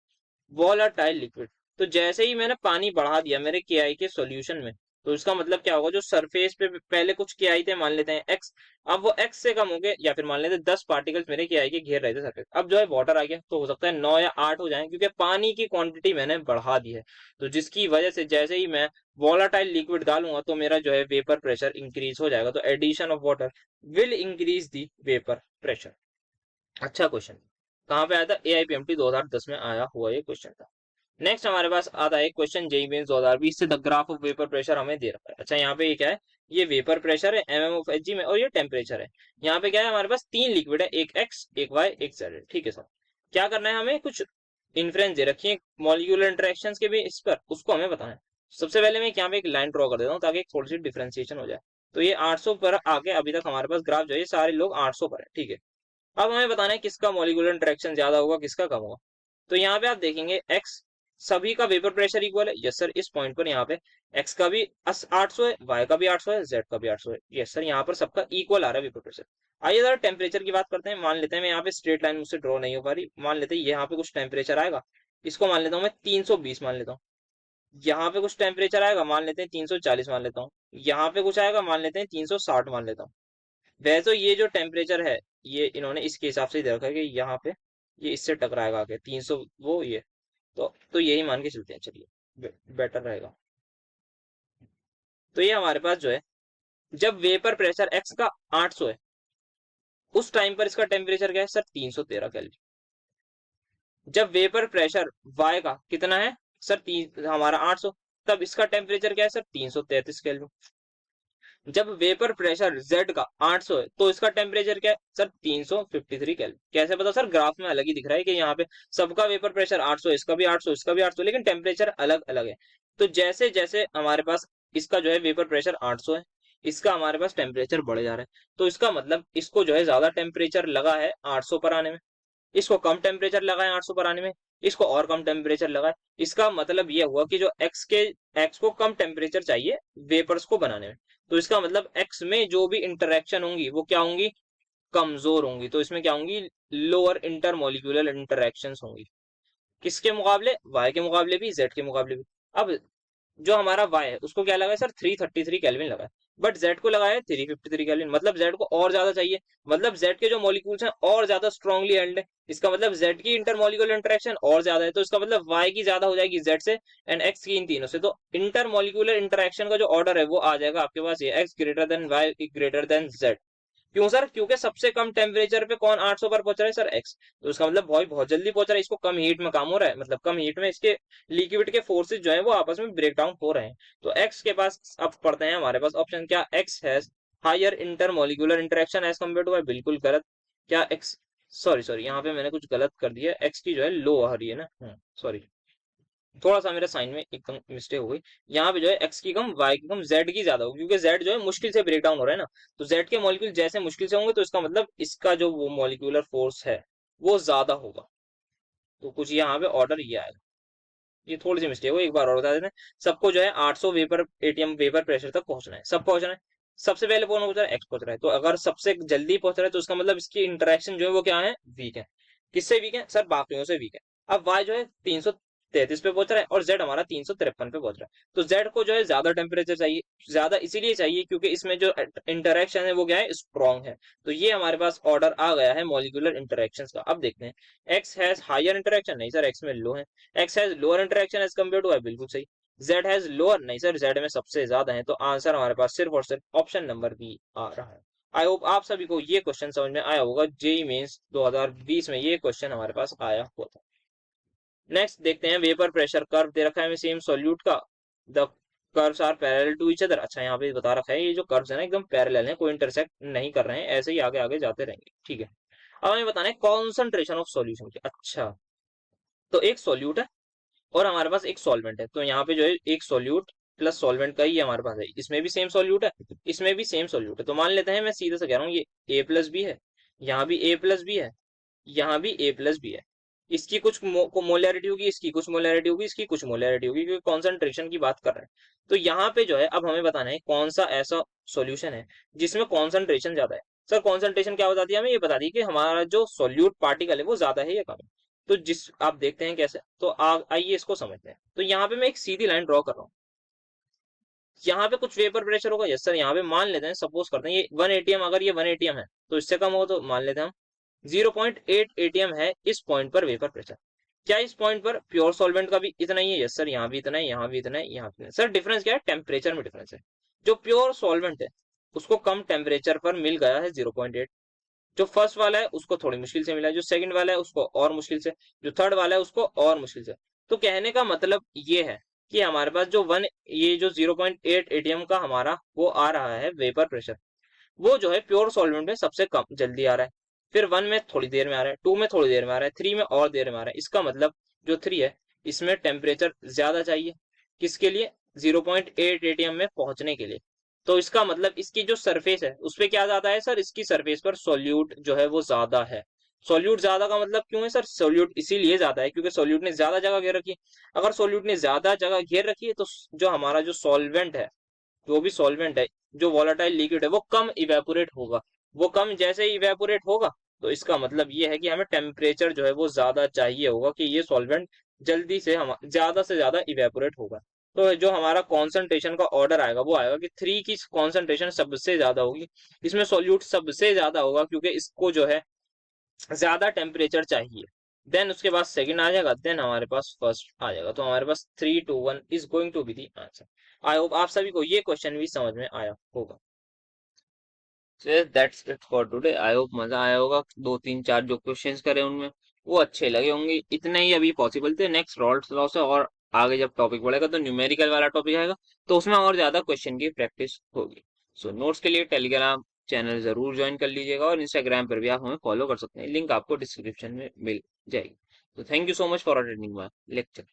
वोलाटाइल लिक्विड। तो जैसे ही मैंने पानी बढ़ा दिया मेरे के आई के सॉल्यूशन में, तो इसका मतलब क्या होगा, जो सरफेस पे पहले कुछ के आई थे, मान लेते हैं एक्स, अब वो एक्स से कम हो गए, या फिर मान लेते हैं 10 पार्टिकल्स मेरे के आई के घेर रहे थे सरफेस, अब जो है वाटर आ गया, तो हो सकता है 9 या 8 हो जाए, क्योंकि पानी की क्वांटिटी मैंने बढ़ा दी है। तो जिसकी वजह से जैसे ही मैं वोलाटाइल लिक्विड डालूंगा तो मेरा जो है वेपर प्रेशर इंक्रीज हो जाएगा। तो addition of water will increase the vapour pressure. अच्छा क्वेश्चन, कहाँ पे आया था, AIPMT 2010 में आया हुआ ये क्वेश्चन था। नेक्स्ट हमारे पास आता है क्वेश्चन जेई मेंस 2020 से, the graph of vapour pressure हमें दे रखा है। अच्छा यहाँ पे ये क्या है, ये वेपर प्रेशर है mmOf में, और ये टेम्परेचर है। यहाँ पे क्या है, हमारे पास तीन लिक्विड है, एक एक्स, एक वाई, एक जेड है, ठीक है सर। क्या करना है, हमें कुछ इन्फ्रेंस दे रखी है मॉलिक्यूलर इंटरेक्शंस के भी इस पर, उसको हमें बताना है। सबसे पहले मैं यहाँ पे एक लाइन ड्रॉ कर देता हूँ ताकि थोड़ी सी डिफ्रेंसिएशन हो जाए। तो ये 800 पर आके अभी तक हमारे पास ग्राफ जो है ये सारे लोग 800 पर है, ठीक है। अब हमें बताना है किसका मॉलिक्यूलर इंटरेक्शन ज्यादा होगा, किसका कम होगा। तो यहाँ पे आप देखेंगे एक्स, सभी का वेपर प्रेशर इक्वल है, यस सर, इस पॉइंट पर यहाँ पे एक्स का भी 800 है, वाई का भी 800 है, जेड का भी 800 है, यस सर, यहाँ पर सबका इक्वल आ रहा है वेपर प्रेशर। आइए जरा टेम्परेचर की बात करते हैं। मान लेते हैं मैं यहाँ पे स्ट्रेट लाइन मुझसे ड्रॉ नहीं हो पा रही, मान लेते हैं यहाँ पे कुछ टेम्परेचर आएगा, इसको मान लेता हूँ मैं 320 मान लेता हूँ। यहाँ पे कुछ टेम्परेचर आएगा, मान लेते हैं 340 मान लेता हूँ। यहाँ पे कुछ आएगा, मान लेते हैं 360 मान लेता हूँ। वैसे तो ये जो टेम्परेचर है ये इन्होंने इसके हिसाब से दे रखा है कि यहाँ पे ये इससे टकराएगा आगे 300, वो ये, तो यही मान के चलते हैं, चलिए बेटर रहेगा। तो ये हमारे पास जो है, जब वेपर प्रेशर एक्स का 800 है, उस टाइम पर इसका टेम्परेचर क्या है सर, 313 केल्विन। जब वेपर प्रेशर वाई का कितना है सर, हमारा 800, तब इसका टेम्परेचर क्या है सर, 333 केल्विन। जब वेपर प्रेशर Z का 800 है तो इसका टेम्परेचर क्या है सर, 353 केल्विन। कैसे पता सर, ग्राफ में अलग ही दिख रहा है कि यहाँ पे सबका वेपर प्रेशर 800 है, इसका भी 800, इसका भी 800, लेकिन टेम्परेचर अलग अलग है। तो जैसे जैसे हमारे पास इसका जो है वेपर प्रेशर 800 है, इसका हमारे पास टेम्परेचर बढ़े जा रहा है, तो इसका मतलब इसको जो है ज्यादा टेम्परेचर लगा है 800 पर आने में, इसको कम टेम्परेचर लगा है 800 पर आने में, इसको और कम टेम्परेचर लगा है। इसका मतलब यह हुआ कि जो एक्स को कम टेम्परेचर चाहिए वेपर्स को बनाने में, तो इसका मतलब एक्स में जो भी इंटरेक्शन होंगी वो क्या होंगी, कमजोर होंगी। तो इसमें क्या होंगी, लोअर इंटरमोलिक्यूलर इंटरेक्शंस होंगी, किसके मुकाबले, वाई के मुकाबले भी, जेड के मुकाबले भी। अब जो हमारा y है उसको क्या लगा है सर, 333 केल्विन लगा है, बट z को लगा है 353 केल्विन, मतलब z को और ज्यादा चाहिए, मतलब z के जो मॉलिक्यूल्स हैं और ज्यादा स्ट्रांगली एल्ड है, इसका मतलब z की इंटरमोलिकुलर इंटरेक्शन और ज्यादा है, तो इसका मतलब y की ज्यादा हो जाएगी z से एंड x की इन तीनों से। तो इंटरमोलिकुलर इंटरेक्शन का जो ऑर्डर है वो आ जाएगा आपके पास ये, x greater than y greater than z। क्यों सर, क्योंकि सबसे कम टेम्परेचर पे कौन 800 पर पहुंच रहा है सर, एक्स, तो इसका मतलब भाई बहुत जल्दी पहुंच रहा है, इसको कम हीट में काम हो रहा है, मतलब कम हीट में इसके लिक्विड के फोर्सेज जो है वो आपस में ब्रेक डाउन हो रहे हैं। तो एक्स के पास अब पढ़ते हैं हमारे पास ऑप्शन, क्या X has higher intermolecular interaction as compare to Y, बिल्कुल गलत। क्या एक्स सॉरी सॉरी, यहाँ पे मैंने कुछ गलत कर दिया, एक्स की जो है लो आ रही है ना, सॉरी, थोड़ा सा मेरे साइन में एकदम मिस्टेक हो गई। यहाँ पे जो है एक्स की कम वाई की कम जेड की ज्यादा होगी, क्योंकि जेड जो है मुश्किल से ब्रेक डाउन हो रहा है ना, तो जेड के मॉलिक्यूल जैसे मुश्किल से होंगे तो इसका मतलब इसका जो वो मॉलिक्यूलर फोर्स है वो ज्यादा होगा। तो कुछ यहाँ पे ऑर्डर ये आएगा। ये थोड़ी सी मिस्टेक हो, एक बार और बता देते हैं। सबको जो है 800 वेपर एटीएम वेपर प्रेशर तक पहुंचना है, सब पहुंचना है। सबसे पहले कौन पहुंच रहा है, एक्स पहुंच रहा है, तो अगर सबसे जल्दी पहुंच रहा है तो उसका मतलब इसकी इंटरेक्शन जो है वो क्या है, वीक है। किससे वीक है सर, बाकियों से वीक है। अब वाई जो है 333 पे पहुंच रहा है और जेड हमारा 353 पे पहुंच रहा है, तो जेड को जो है ज्यादा टेम्परेचर चाहिए, ज्यादा इसीलिए चाहिए क्योंकि इसमें जो इंटरेक्शन है वो क्या है, स्ट्रॉन्ग है। तो ये हमारे पास ऑर्डर आ गया है मॉलिक्यूलर इंटरेक्शन का। अब देखते हैं, एक्स हैज हायर इंटरेक्शन, नहीं सर एक्स में लो है। X has lower interaction as compare to Y, बिल्कुल सही। जेड हैज लोअर, नहीं सर जेड में सबसे ज्यादा है, तो आंसर हमारे पास सिर्फ और सिर्फ ऑप्शन नंबर बी आ रहा है। आई होप आप सभी को ये क्वेश्चन समझ में आया होगा, जेई मेंस 2020 में ये क्वेश्चन हमारे पास आया हुआ था। नेक्स्ट देखते हैं, वेपर प्रेशर कर्व दे रखा है हमें सेम सॉल्यूट का। The curves are parallel to each other, अच्छा यहाँ पे बता रखा है ये जो कर्व्स है ना एकदम पैरेलल हैं, कोई इंटरसेक्ट नहीं कर रहे हैं, ऐसे ही आगे आगे जाते रहेंगे, ठीक है। अब हमें बताना है कॉन्सेंट्रेशन ऑफ सॉल्यूशन की। अच्छा, तो एक सॉल्यूट है और हमारे पास एक सॉल्वेंट है, तो यहाँ पे जो है एक सॉल्यूट प्लस सॉल्वेंट का ही हमारे पास है, इसमें भी सेम सॉल्यूट है, इसमें भी सेम सॉल्यूट है, तो मान लेते हैं, मैं सीधे से कह रहा हूँ, ये ए प्लस बी है, यहाँ भी ए प्लस बी है, यहाँ भी ए प्लस बी है। इसकी कुछ मोलैरिटी होगी, इसकी कुछ मोलैरिटी होगी, इसकी कुछ मोलैरिटी होगी, क्योंकि कॉन्सेंट्रेशन की बात कर रहे हैं। तो यहाँ पे जो है अब हमें बताना है कौन सा ऐसा सॉल्यूशन है जिसमें कॉन्सेंट्रेशन ज्यादा है। सर कॉन्सेंट्रेशन क्या बताती है, हमें ये बताती है कि हमारा जो सॉल्यूट पार्टिकल है वो ज्यादा है या कम है। तो जिस आप देखते हैं कैसे, तो आइए इसको समझते हैं। तो यहाँ पे मैं एक सीधी लाइन ड्रॉ कर रहा हूँ, यहाँ पे कुछ वेपर प्रेशर होगा, यस सर, यहाँ पे मान लेते हैं, सपोज करते हैं ये 1 एटीएम, अगर ये 1 एटीएम है तो इससे कम हो तो मान लेते हैं हम 0.8 एटीएम है इस पॉइंट पर वेपर प्रेशर। क्या इस पॉइंट पर प्योर सॉल्वेंट का भी इतना ही है, यस सर, यहाँ भी इतना है, यहाँ भी इतना है, यहाँ भी इतना है। सर डिफरेंस क्या है, टेम्परेचर में डिफरेंस है। जो प्योर सॉल्वेंट है उसको कम टेम्परेचर पर मिल गया है 0.8, जो फर्स्ट वाला है उसको थोड़ी मुश्किल से मिला है, जो सेकंड वाला है उसको और मुश्किल से, जो थर्ड वाला है उसको और मुश्किल से। तो कहने का मतलब ये है कि हमारे पास जो वन ये जो 0.8 एटीएम का हमारा वो आ रहा है वेपर प्रेशर, वो जो है प्योर सॉल्वेंट में सबसे कम जल्दी आ रहा है। फिर 1 में थोड़ी देर में आ रहा है, 2 में थोड़ी देर में आ रहा है, 3 में और देर में आ रहा है। इसका मतलब जो 3 है इसमें टेम्परेचर ज्यादा चाहिए, किसके लिए, 0.8 एटीएम में पहुंचने के लिए। तो इसका मतलब इसकी जो सरफेस है उस पर क्या ज्यादा है सर, इसकी सरफेस पर सोल्यूट जो है वो ज्यादा है। सोल्यूट ज्यादा का मतलब क्यों है सर, सोल्यूट इसीलिए ज्यादा है क्योंकि सोल्यूट ने ज्यादा जगह घेर रखी है। अगर सोल्यूट ने ज्यादा जगह घेर रखी है तो जो हमारा जो सॉल्वेंट है, जो भी सॉल्वेंट है, जो वॉलेटाइल लिक्विड है वो कम इवेपोरेट होगा। वो कम जैसे ही इवेपोरेट होगा तो इसका मतलब ये है कि हमें टेम्परेचर जो है वो ज्यादा चाहिए होगा कि ये सॉल्वेंट जल्दी से हम ज्यादा से ज्यादा इवेपोरेट होगा। तो जो हमारा कॉन्सेंट्रेशन का ऑर्डर आएगा वो आएगा कि 3 की कॉन्सेंट्रेशन सबसे ज्यादा होगी, इसमें सॉल्यूट सबसे ज्यादा होगा क्योंकि इसको जो है ज्यादा टेम्परेचर चाहिए। देन उसके बाद सेकंड आ जाएगा, देन हमारे पास फर्स्ट आ जाएगा, तो हमारे पास 3 to 1 is going to be the answer. I hope आप सभी को ये क्वेश्चन भी समझ में आया होगा। That's it for today, I hope मजा आया होगा, दो तीन चार जो क्वेश्चंस करे उनमें वो अच्छे लगे होंगे, इतने ही अभी पॉसिबल थे। नेक्स्ट रॉल्स लॉ से और आगे जब टॉपिक बढ़ेगा तो न्यूमेरिकल वाला टॉपिक आएगा तो उसमें और ज्यादा क्वेश्चन की प्रैक्टिस होगी। सो नोट्स के लिए टेलीग्राम चैनल जरूर ज्वाइन कर लीजिएगा और इंस्टाग्राम पर भी आप हमें फॉलो कर सकते हैं, लिंक आपको डिस्क्रिप्शन में मिल जाएगी। तो thank you so much for attending my lecture.